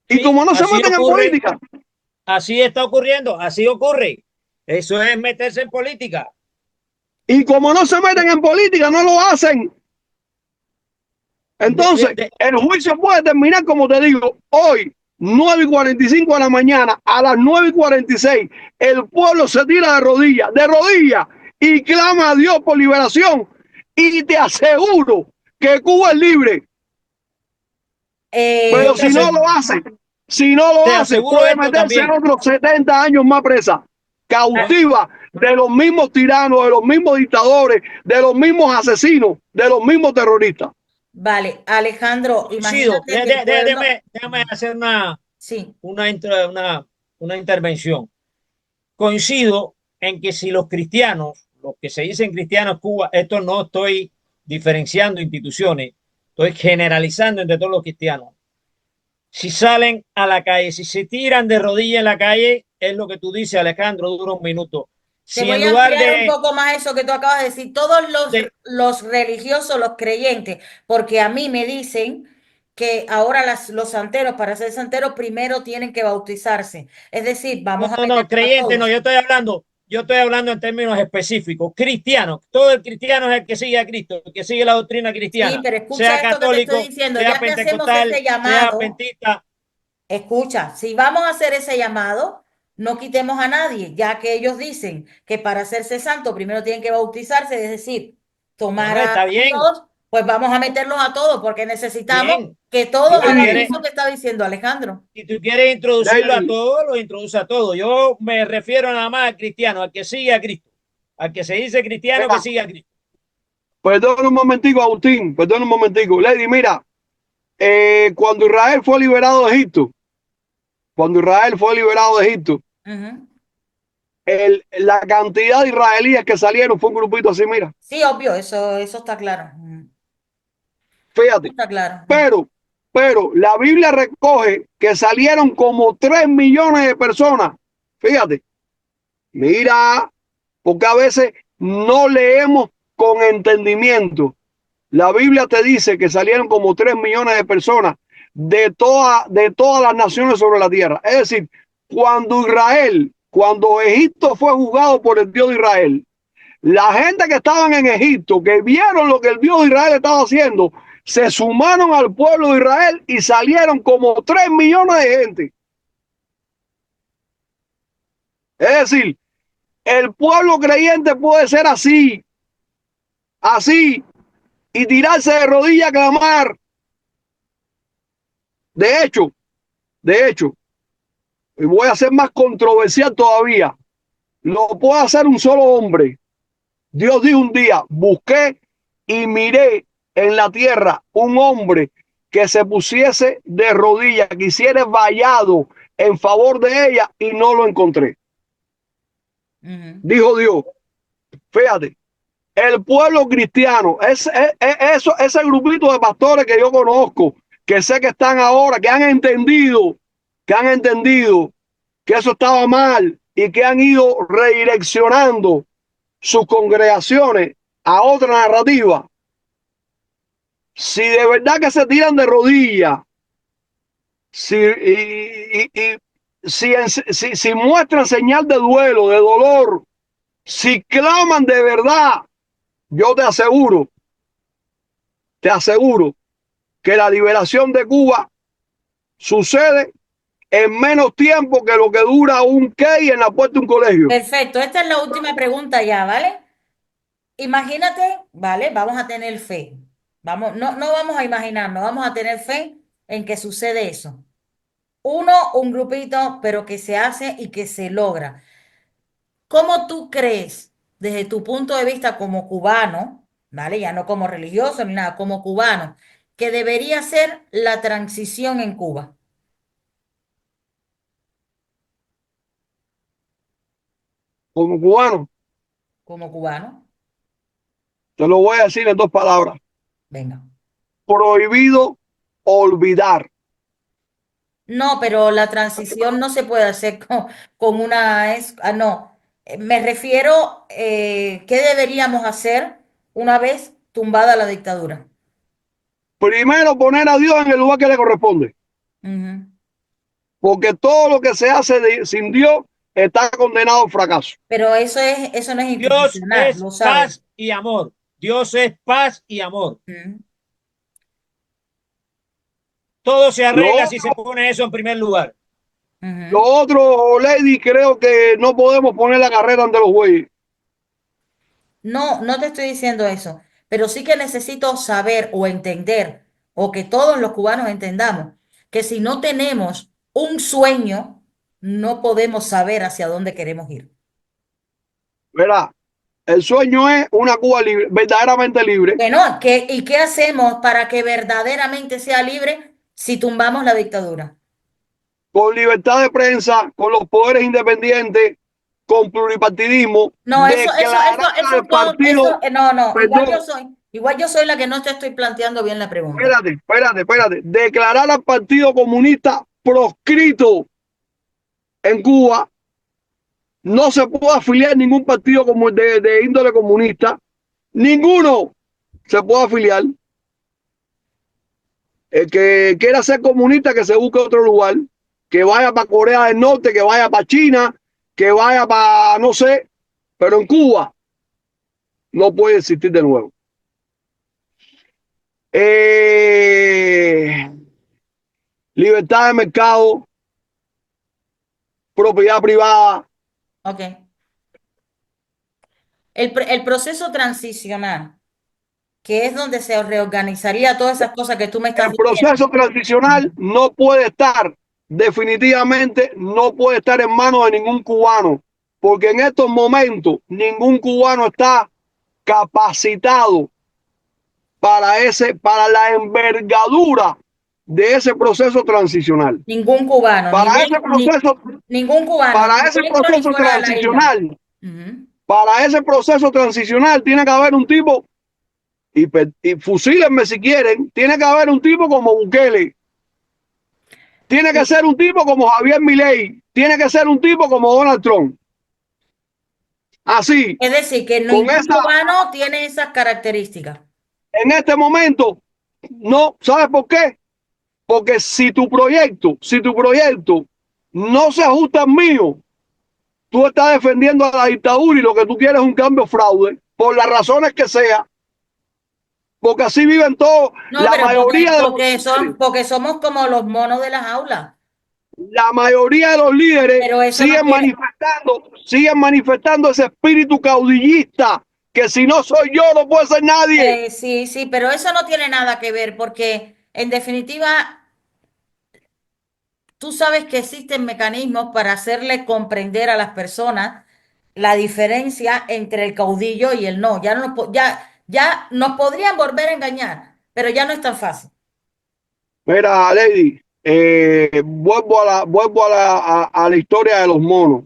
Y como no se meten en política. Así está ocurriendo, así ocurre. Eso es meterse en política. Y como no se meten en política, no lo hacen. Entonces, el juicio puede terminar, como te digo, hoy, 9:45 de la mañana, a las 9:46, el pueblo se tira de rodillas, y clama a Dios por liberación. Y te aseguro que Cuba es libre. Pero si no lo hace, puede meterse en otros 70 años más presa, cautiva de los mismos tiranos, de los mismos dictadores, de los mismos asesinos, de los mismos terroristas. Vale, Alejandro, imagínate déjame hacer una intervención. Coincido en que si los cristianos, los que se dicen cristianos Cuba, esto no estoy diferenciando instituciones, estoy generalizando entre todos los cristianos. Si salen a la calle, si se tiran de rodillas en la calle, es lo que tú dices, Alejandro, dura un minuto. Te voy a ampliar un poco más eso que tú acabas de decir. Todos los religiosos, los creyentes, porque a mí me dicen que ahora los santeros, para ser santeros, primero tienen que bautizarse. Es decir, vamos a... No, creyentes, no, yo estoy hablando yo estoy hablando en términos específicos. Cristiano, todo el cristiano es el que sigue a Cristo, el que sigue la doctrina Sí, cristiana, pero escucha sea esto que te estoy católico, diciendo, sea ya que hacemos pentecostal, ese sea llamado, adventista. escucha, si vamos a hacer ese llamado, no quitemos a nadie, ya que ellos dicen que para hacerse santo primero tienen que bautizarse, es decir, tomar Bueno, a está bien, Dios, pues vamos a meterlos a todos, porque necesitamos bien. que todos Si tú hagan Lady, quieres, eso que está diciendo Alejandro. si tú quieres introducirlo a Lady, todos, lo introduce a todos. Yo me refiero nada más al cristiano, al que sigue a Cristo, al que se dice cristiano que mira, sigue a Cristo. perdón un momentico, Agustín, perdón un momentico. Lady, mira, cuando Israel fue liberado de Egipto, cuando Israel fue liberado de Egipto, Ujú. la cantidad de israelíes que salieron fue un grupito así, mira, Sí, obvio, eso está claro. Eso fíjate. está claro. Pero, pero la Biblia recoge que salieron como 3 millones de personas. Fíjate, mira, porque a veces no leemos con entendimiento. La Biblia te dice que salieron como 3 millones de personas de todas las naciones sobre la tierra. Es decir, cuando Egipto fue juzgado por el Dios de Israel, la gente que estaban en Egipto, que vieron lo que el Dios de Israel estaba haciendo, se sumaron al pueblo de Israel y salieron como 3 millones de gente. Es decir, el pueblo creyente puede ser así, así, y tirarse de rodillas a clamar. De hecho, de hecho, y voy a ser más controversial todavía, lo puede hacer un solo hombre. Dios dijo un día, busqué y miré en la tierra un hombre que se pusiese de rodillas, que hiciera vallado en favor de ella y no lo encontré. Ujú. Dijo Dios, fíjate, el pueblo cristiano, ese grupito de pastores que yo conozco, que sé que están ahora, que han entendido que eso estaba mal y que han ido redireccionando sus congregaciones a otra narrativa. Si de verdad que se tiran de rodillas, si muestran señal de duelo, de dolor, si claman de verdad, yo te aseguro que la liberación de Cuba sucede en menos tiempo que lo que dura un key en la puerta de un colegio. Perfecto, esta es la última pregunta ya, ¿vale? Imagínate, ¿vale? Vamos a tener fe. Vamos, no vamos a imaginarnos, vamos a tener fe en que sucede eso. Un grupito, pero que se hace y que se logra. ¿Cómo tú crees, desde tu punto de vista como cubano, ¿vale? Ya no como religioso ni nada, como cubano, que debería ser la transición en Cuba Como cubano, como cubano? te lo voy a decir en 2 palabras. Venga. Prohibido olvidar. No, pero la transición no se puede hacer con una... no, me refiero, ¿qué deberíamos hacer una vez tumbada la dictadura? Primero poner a Dios en el lugar que le corresponde. Ujú. Porque todo lo que se hace sin Dios está condenado al fracaso. Pero eso no es Dios institucional, es lo sabes. paz y amor. Dios es paz y amor. Ujú. Todo se Lo, arregla si se pone eso en primer lugar. lo Ujú. otro, Lady, creo que no podemos poner la carrera ante los bueyes. No, no te estoy diciendo eso, pero sí que necesito saber o entender, o que todos los cubanos entendamos, que si no tenemos un sueño, no podemos saber hacia dónde queremos ir. ¿Verdad? El sueño es una Cuba libre, verdaderamente libre, Bueno, ¿y qué hacemos para que verdaderamente sea libre si tumbamos la dictadura? con libertad de prensa, con los poderes independientes, con pluripartidismo, No, declarar al partido, no, perdón, igual yo soy la que no te estoy planteando bien la pregunta. espérate, declarar al Partido Comunista proscrito en Cuba. No se puede afiliar a ningún partido como de índole comunista. Ninguno se puede afiliar. El que quiera ser comunista, que se busque otro lugar, que vaya para Corea del Norte, que vaya para China, que vaya para, no sé, pero en Cuba no puede existir de nuevo. Libertad de mercado, propiedad privada. Ok. El proceso transicional, que es donde se reorganizaría todas esas cosas que tú me estás El diciendo. proceso transicional no puede estar, definitivamente, no puede estar en manos de ningún cubano, porque en estos momentos ningún cubano está capacitado para la envergadura de ese proceso transicional. Ningún cubano, Para ese proceso, ningún cubano, para ni ese dentro ni proceso fuera de la isla. transicional, Ujú. para ese proceso transicional tiene que haber un tipo, y fusílenme si quieren, tiene que haber un tipo como Bukele, tiene que ser un tipo como Javier Milei, tiene que ser un tipo como Donald Trump. Así, Es decir, que con ningún esa, cubano tiene esas características. en este momento, no, ¿sabes por qué? Porque si tu proyecto no se ajusta al mío, tú estás defendiendo a la dictadura y lo que tú quieres es un cambio fraude, por las razones que sea, porque así viven todos, No, la pero mayoría de los porque somos como los monos de las aulas. la mayoría de los líderes Pero eso no tiene, siguen manifestando ese espíritu caudillista, que si no soy yo, no puede ser nadie. sí, sí, pero eso no tiene nada que ver, porque en definitiva, tú sabes que existen mecanismos para hacerle comprender a las personas la diferencia entre el caudillo y el no. Ya nos podrían volver a engañar, pero ya no es tan fácil. Mira, Lady, vuelvo a la historia de los monos.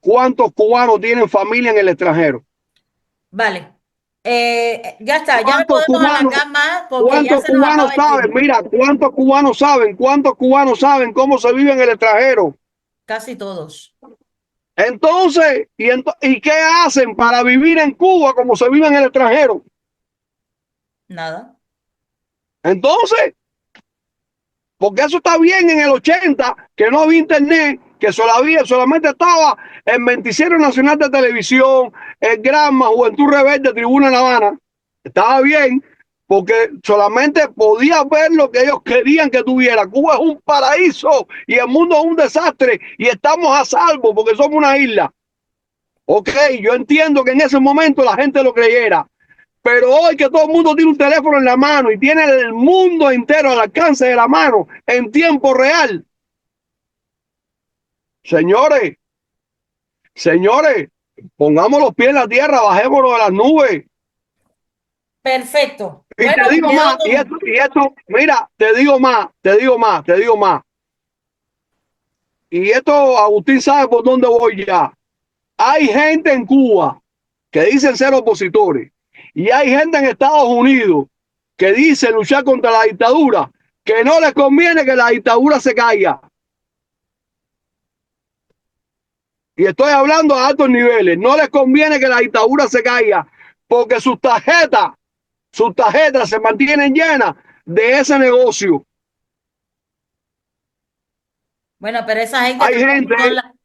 ¿Cuántos cubanos tienen familia en el extranjero? Vale. Ya está, ya no ¿Cuántos podemos cubanos, alargar más porque ya cuántos se nos cubanos acaba el saben? tiempo. Mira, cuántos cubanos saben cómo se vive en el extranjero? Casi todos. Entonces, ¿y qué hacen para vivir en Cuba como se vive en el extranjero? Nada. Entonces, porque eso está bien en el 80, que no había internet, que solamente estaba el Noticiero Nacional de Televisión, el Granma, Juventud Rebelde, Tribuna en La Habana. Estaba bien, porque solamente podías ver lo que ellos querían que tuviera. Cuba es un paraíso y el mundo es un desastre y estamos a salvo porque somos una isla. Ok, yo entiendo que en ese momento la gente lo creyera, pero hoy que todo el mundo tiene un teléfono en la mano y tiene el mundo entero al alcance de la mano en tiempo real. Señores, señores, pongamos los pies en la tierra, bajémonos de las nubes. Perfecto. Y Bueno, te me digo quedo más, y esto, mira, te digo más. Y esto, Agustín sabe por dónde voy ya. Hay gente en Cuba que dicen ser opositores y hay gente en Estados Unidos que dice luchar contra la dictadura, que no les conviene que la dictadura se caiga. Y estoy hablando a altos niveles. No les conviene que la dictadura se caiga porque sus tarjetas se mantienen llenas de ese negocio. Bueno, pero esa gente Hay tampoco gente,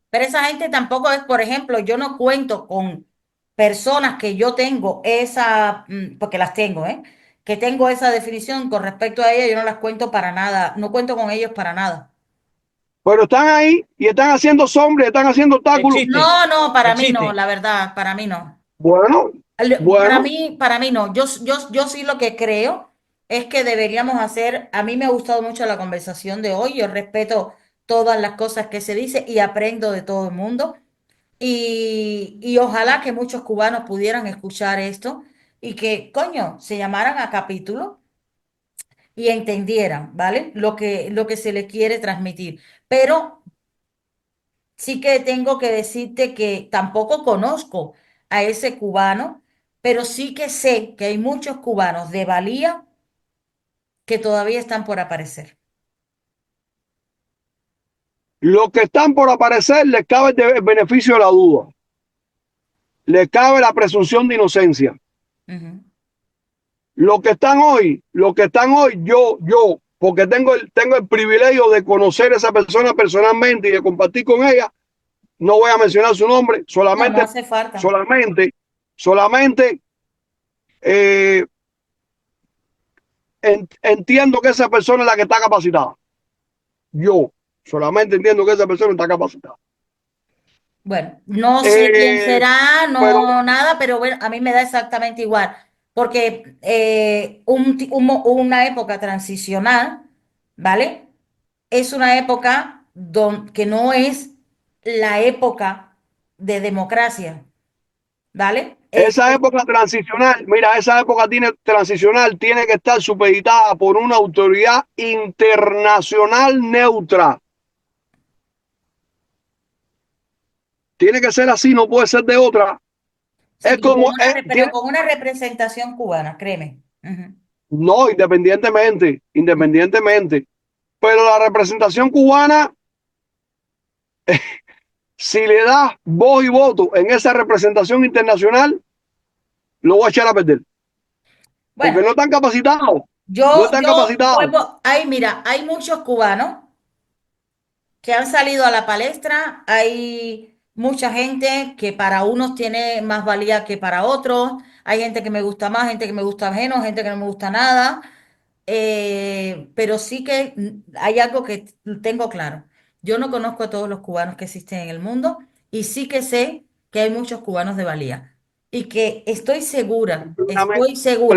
pero esa gente tampoco es, por ejemplo, yo no cuento con personas que yo tengo esa, porque las tengo, ¿eh? Que tengo esa definición con respecto a ella, yo no las cuento para nada, no cuento con ellos para nada. pero están ahí y están haciendo sombras, están haciendo obstáculos. Existen, No, no, para mí no, existen. la verdad, para mí no. Bueno, bueno, Para mí no. Yo sí lo que creo es que deberíamos hacer, a mí me ha gustado mucho la conversación de hoy, yo respeto todas las cosas que se dice y aprendo de todo el mundo. Y ojalá que muchos cubanos pudieran escuchar esto y que, coño, se llamaran a capítulo y entendieran, ¿vale? Lo que se les quiere transmitir. Pero sí que tengo que decirte que tampoco conozco a ese cubano, pero sí que sé que hay muchos cubanos de valía que todavía están por aparecer. los que están por aparecer les cabe el beneficio de la duda, les cabe la presunción de inocencia. Ujú. Los que están hoy, yo, porque tengo el privilegio de conocer a esa persona personalmente y de compartir con ella, no voy a mencionar su nombre, No, no hace falta. solamente entiendo que esa persona es la que está capacitada. Yo solamente entiendo que esa persona está capacitada. Bueno, no sé quién Eh, será, pero no nada, pero bueno, a mí me da exactamente igual, porque una época transicional, ¿vale? Es una época que no es la época de democracia, ¿vale? esa época transicional, mira, esa época transicional tiene que estar supeditada por una autoridad internacional neutra. Tiene que ser así, no puede ser de otra. Sí, Es pero como, pero con una representación cubana, créeme. Ujú. no, independientemente. Pero la representación cubana, si le das voz y voto en esa representación internacional, lo voy a echar a perder. Porque Bueno, no están capacitados. No están capacitados. mira, hay muchos cubanos que han salido a la palestra, hay mucha gente que para unos tiene más valía que para otros, hay gente que me gusta más, gente que me gusta menos, gente que no me gusta nada, pero sí que hay algo que tengo claro. Yo no conozco a todos los cubanos que existen en el mundo y sí que sé que hay muchos cubanos de valía y que Plenamente, estoy segura que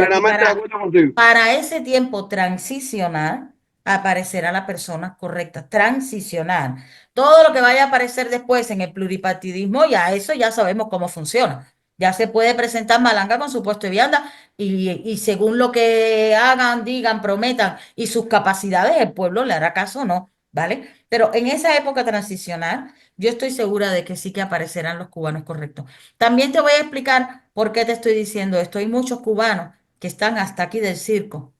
plenamente de acuerdo contigo. para ese tiempo transicional aparecerá la persona correcta, transicional. Todo lo que vaya a aparecer después en el pluripartidismo, ya eso ya sabemos cómo funciona. Ya se puede presentar Malanga con su puesto de vianda y según lo que hagan, digan, prometan y sus capacidades, el pueblo le hará caso o no, ¿vale? Pero en esa época transicional, yo estoy segura de que sí que aparecerán los cubanos correctos. También te voy a explicar por qué te estoy diciendo esto. Hay muchos cubanos que están hasta aquí del circo.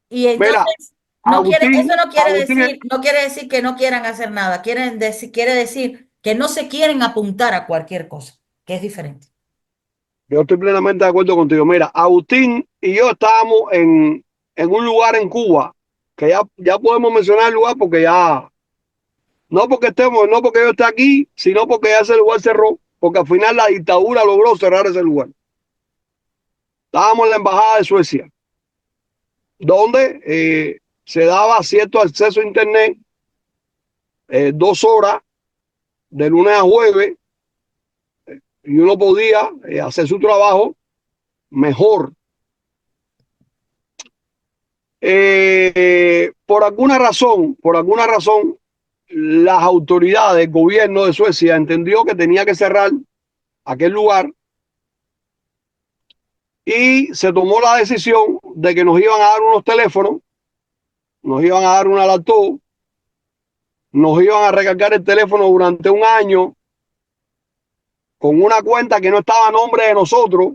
Y Mira, entonces, eso Agustín, Agustín, no quiere decir que no quieran hacer nada. Quiere decir que no se quieren apuntar a cualquier cosa, que es diferente. yo estoy plenamente de acuerdo contigo. Mira, Agustín y yo estábamos en un lugar en Cuba, que ya podemos mencionar el lugar porque ya, no porque yo esté aquí, sino porque ya ese lugar cerró, porque al final la dictadura logró cerrar ese lugar. Estábamos en la embajada de Suecia, donde se daba cierto acceso a internet, 2 horas de lunes a jueves, y uno podía hacer su trabajo mejor. Por alguna razón, las autoridades, el gobierno de Suecia entendió que tenía que cerrar aquel lugar y se tomó la decisión de que nos iban a dar unos teléfonos, nos iban a dar una laptop, nos iban a recargar el teléfono durante un año con una cuenta que no estaba a nombre de nosotros,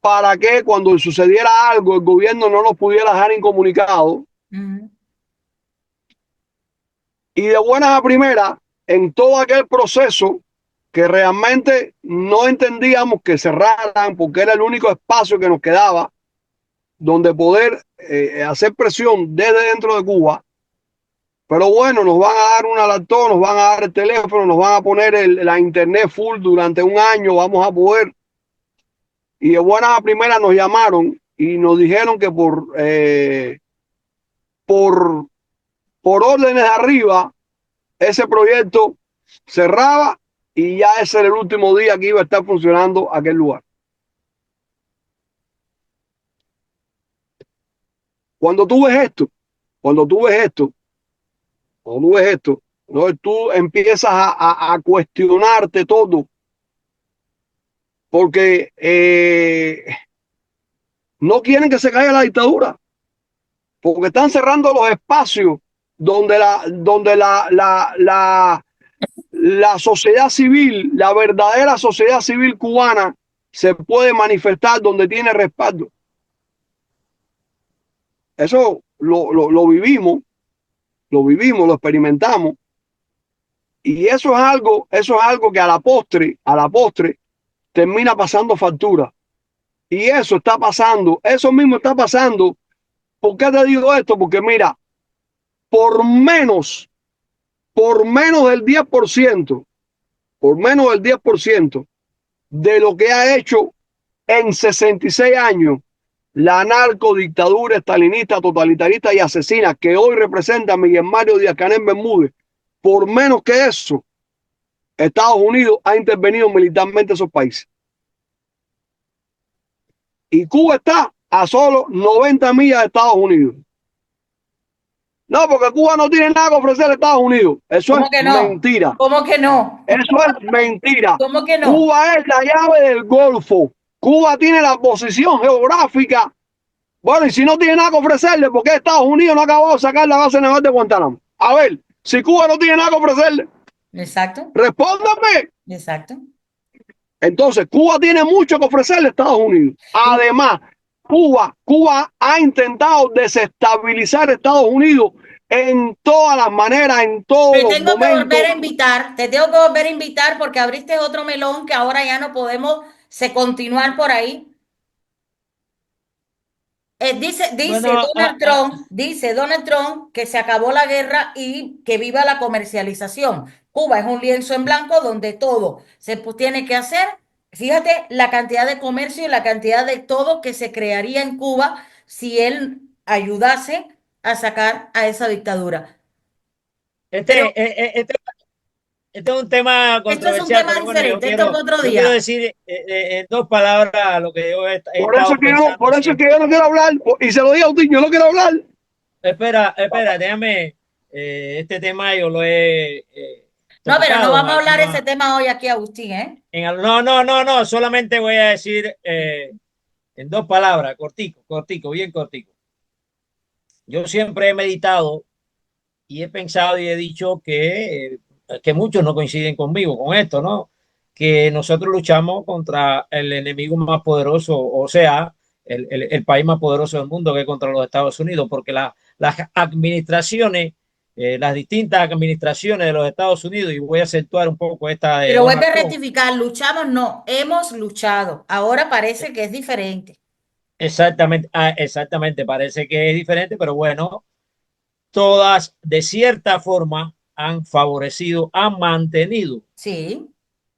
para que cuando sucediera algo el gobierno no nos pudiera dejar incomunicados. Ujú. Y de buenas a primeras, en todo aquel proceso que realmente no entendíamos que cerraran, porque era el único espacio que nos quedaba donde poder hacer presión desde dentro de Cuba. Pero bueno, nos van a dar una laptop, nos van a dar el teléfono, nos van a poner la internet full durante un año, vamos a poder. Y de buenas a primeras nos llamaron y nos dijeron que por, por órdenes de arriba, ese proyecto cerraba y ya ese era el último día que iba a estar funcionando aquel lugar. Cuando tú ves esto, cuando tú ves esto, cuando tú ves esto, ¿no? Tú empiezas a cuestionarte todo, porque no quieren que se caiga la dictadura, porque están cerrando los espacios donde la sociedad civil, la verdadera sociedad civil cubana se puede manifestar, donde tiene respaldo. Eso lo vivimos, lo experimentamos. Y eso es algo que a la postre termina pasando factura. Y eso está pasando, eso mismo está pasando. ¿Por qué te digo esto? Porque mira, por menos del 10%, por menos del 10% de lo que ha hecho en 66 años la narcodictadura estalinista, totalitarista y asesina que hoy representa a Miguel Mario Díaz-Canel Bermúdez. Por menos que eso, Estados Unidos ha intervenido militarmente en esos países. Y Cuba está a solo 90 millas de Estados Unidos. No, porque Cuba no tiene nada que ofrecer a Estados Unidos. Eso ¿Cómo es que no? mentira. ¿Cómo que no? Eso es mentira. ¿Cómo que no? Cuba es la llave del Golfo. Cuba tiene la posición geográfica. Bueno, y si no tiene nada que ofrecerle, ¿por qué Estados Unidos no ha acabado de sacar la base naval de Guantánamo? A ver, si Cuba no tiene nada que ofrecerle, Exacto, respóndame. exacto. Entonces, Cuba tiene mucho que ofrecerle a Estados Unidos. Además, Cuba ha intentado desestabilizar a Estados Unidos en todas las maneras, en todos Te los tengo que momentos. volver a invitar, te tengo que volver a invitar porque abriste otro melón que ahora ya no podemos continuar por ahí. Bueno, Dice Donald Trump que se acabó la guerra y que viva la comercialización. Cuba es un lienzo en blanco donde todo tiene que hacer. Fíjate la cantidad de comercio y la cantidad de todo que se crearía en Cuba si él ayudase a sacar a esa dictadura. Pero este es un tema esto es un controversial, tema pero bueno, diferente, esto es otro yo quiero día. decir en dos palabras lo que yo he Por eso estado pensando por eso es que siempre. yo no quiero hablar. Y se lo digo a usted, yo no quiero hablar. Espera, déjame, este tema yo lo he No, pero no tocado vamos a hablar ese tema hoy aquí, Agustín, ¿eh? no, solamente voy a decir en dos palabras, cortico, bien cortico. Yo siempre he meditado y he pensado y he dicho que muchos no coinciden conmigo con esto, ¿no? Que nosotros luchamos contra el enemigo más poderoso, o sea, el país más poderoso del mundo, que es contra los Estados Unidos, porque las administraciones, las distintas administraciones de los Estados Unidos, y voy a acentuar un poco esta de Pero vuelve Donald a Trump. rectificar, luchamos, no, hemos luchado. Ahora parece que es diferente. Exactamente, parece que es diferente, pero bueno, todas de cierta forma han favorecido, han mantenido Sí.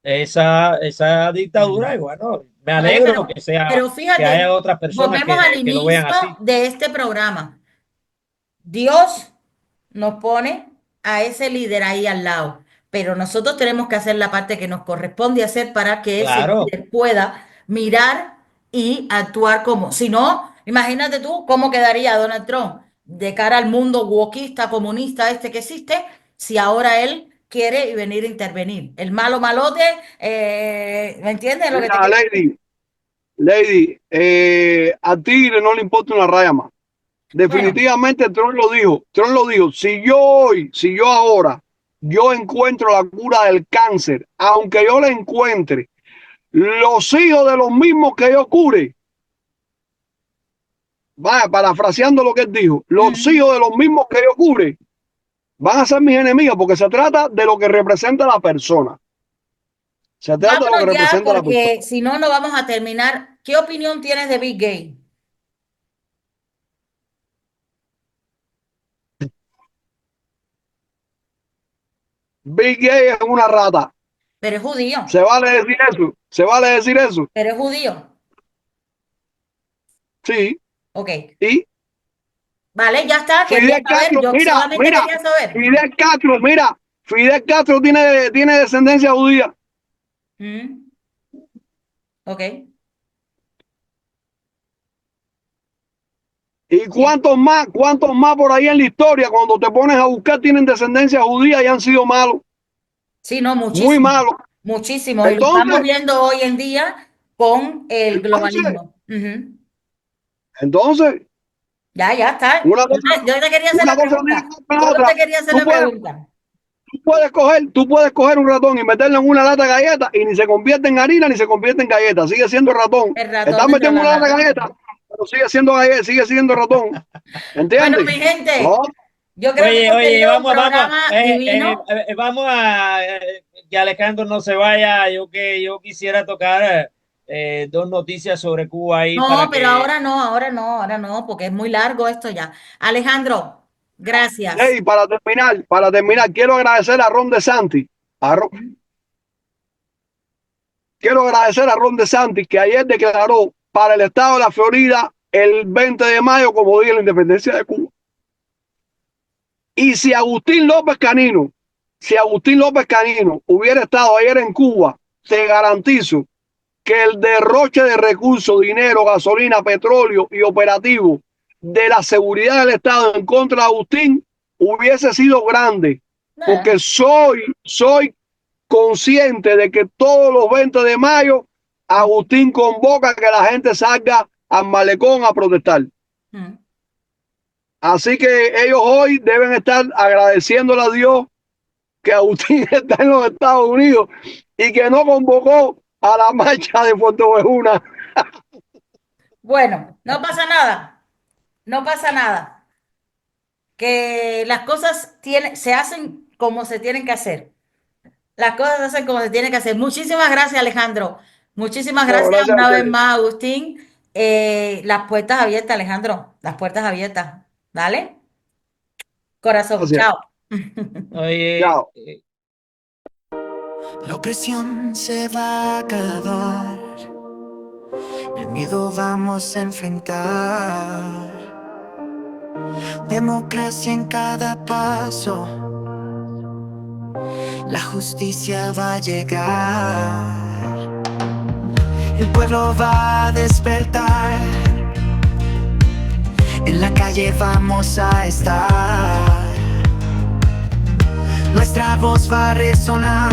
esa dictadura y bueno, me Oye, alegro que pero que haya fíjate, otras personas volvemos al que lo vean inicio así. de este programa. Dios nos pone a ese líder ahí al lado, pero nosotros tenemos que hacer la parte que nos corresponde hacer para que ese Claro, líder pueda mirar y actuar como. Si no, imagínate tú cómo quedaría Donald Trump de cara al mundo wokista, comunista este que existe, si ahora él quiere venir a intervenir. El malo malote, ¿me entiendes lo que te Mira, quiero? Lady, a Tigre no le importa una raya más. Bueno, Definitivamente Trump lo dijo, si yo ahora, yo encuentro la cura del cáncer, aunque yo la encuentre, los hijos de los mismos que yo cure, vaya, parafraseando lo que él dijo, los mm, hijos de los mismos que yo cure van a ser mis enemigos porque se trata de lo que representa la persona. Se trata de lo que vámonos ya representa la persona. porque si no, no vamos a terminar. ¿Qué opinión tienes de Big Gay? Big Gay es una rata. Pero es judío, Se vale decir eso. Se vale decir eso. pero es judío. Sí. Ok, Y vale, ya está, quería Fidel saber, Castro, yo solamente quería saber. Fidel Castro tiene descendencia judía. Mm, ok, ¿Y sí, cuántos más por ahí en la historia, cuando te pones a buscar, tienen descendencia judía y han sido malos? sí, no, Muy muchísimo, malos. muchísimo, y lo estamos Entonces, viendo hoy en día con el entonces, globalismo. Ujú. entonces, Ya está. una cosa, Yo te quería hacer la una cosa no tiene que pregunta, ver con la solo otra. te quería hacer Tú la puedes, pregunta. tú puedes coger un ratón y meterlo en una lata de galletas y ni se convierte en harina ni se convierte en galleta. Sigue siendo ratón. El ratón Estás dentro de metiendo la una lata de lata. galletas, pero sigue siendo galleta, sigue siendo ratón. Bueno, ¿Entiendes? mi No, gente, yo creo que hemos oye, tenido un programa divino. vamos a que Alejandro no se vaya. Yo quisiera tocar dos noticias sobre Cuba ahí No, para pero que ahora no, porque es muy largo esto ya. Alejandro, Gracias. Hey, para terminar, quiero agradecer a Ron DeSantis. Quiero agradecer a Ron DeSantis que ayer declaró para el estado de la Florida el 20 de mayo como Día de la Independencia de Cuba. Y si Agustín López Canino hubiera estado ayer en Cuba, te garantizo que el derroche de recursos, dinero, gasolina, petróleo y operativo de la seguridad del Estado en contra de Agustín hubiese sido grande. Porque soy consciente de que todos los 20 de mayo Agustín convoca que la gente salga al malecón a protestar. Así que ellos hoy deben estar agradeciéndole a Dios que Agustín está en los Estados Unidos y que no convocó a la marcha de Fuerteventura. Bueno, no pasa nada. No pasa nada. Que las cosas se hacen como se tienen que hacer. Las cosas se hacen como se tienen que hacer. Muchísimas gracias, Alejandro. Muchísimas No, gracias gracias a una vez ustedes. más, Agustín. Las puertas abiertas, Alejandro. Las puertas abiertas. ¿Vale? Corazón, Gracias. chao. Oye, Chao. La opresión se va a acabar. El miedo vamos a enfrentar. Democracia en cada paso. La justicia va a llegar. El pueblo va a despertar. En la calle vamos a estar. Nuestra voz va a resonar.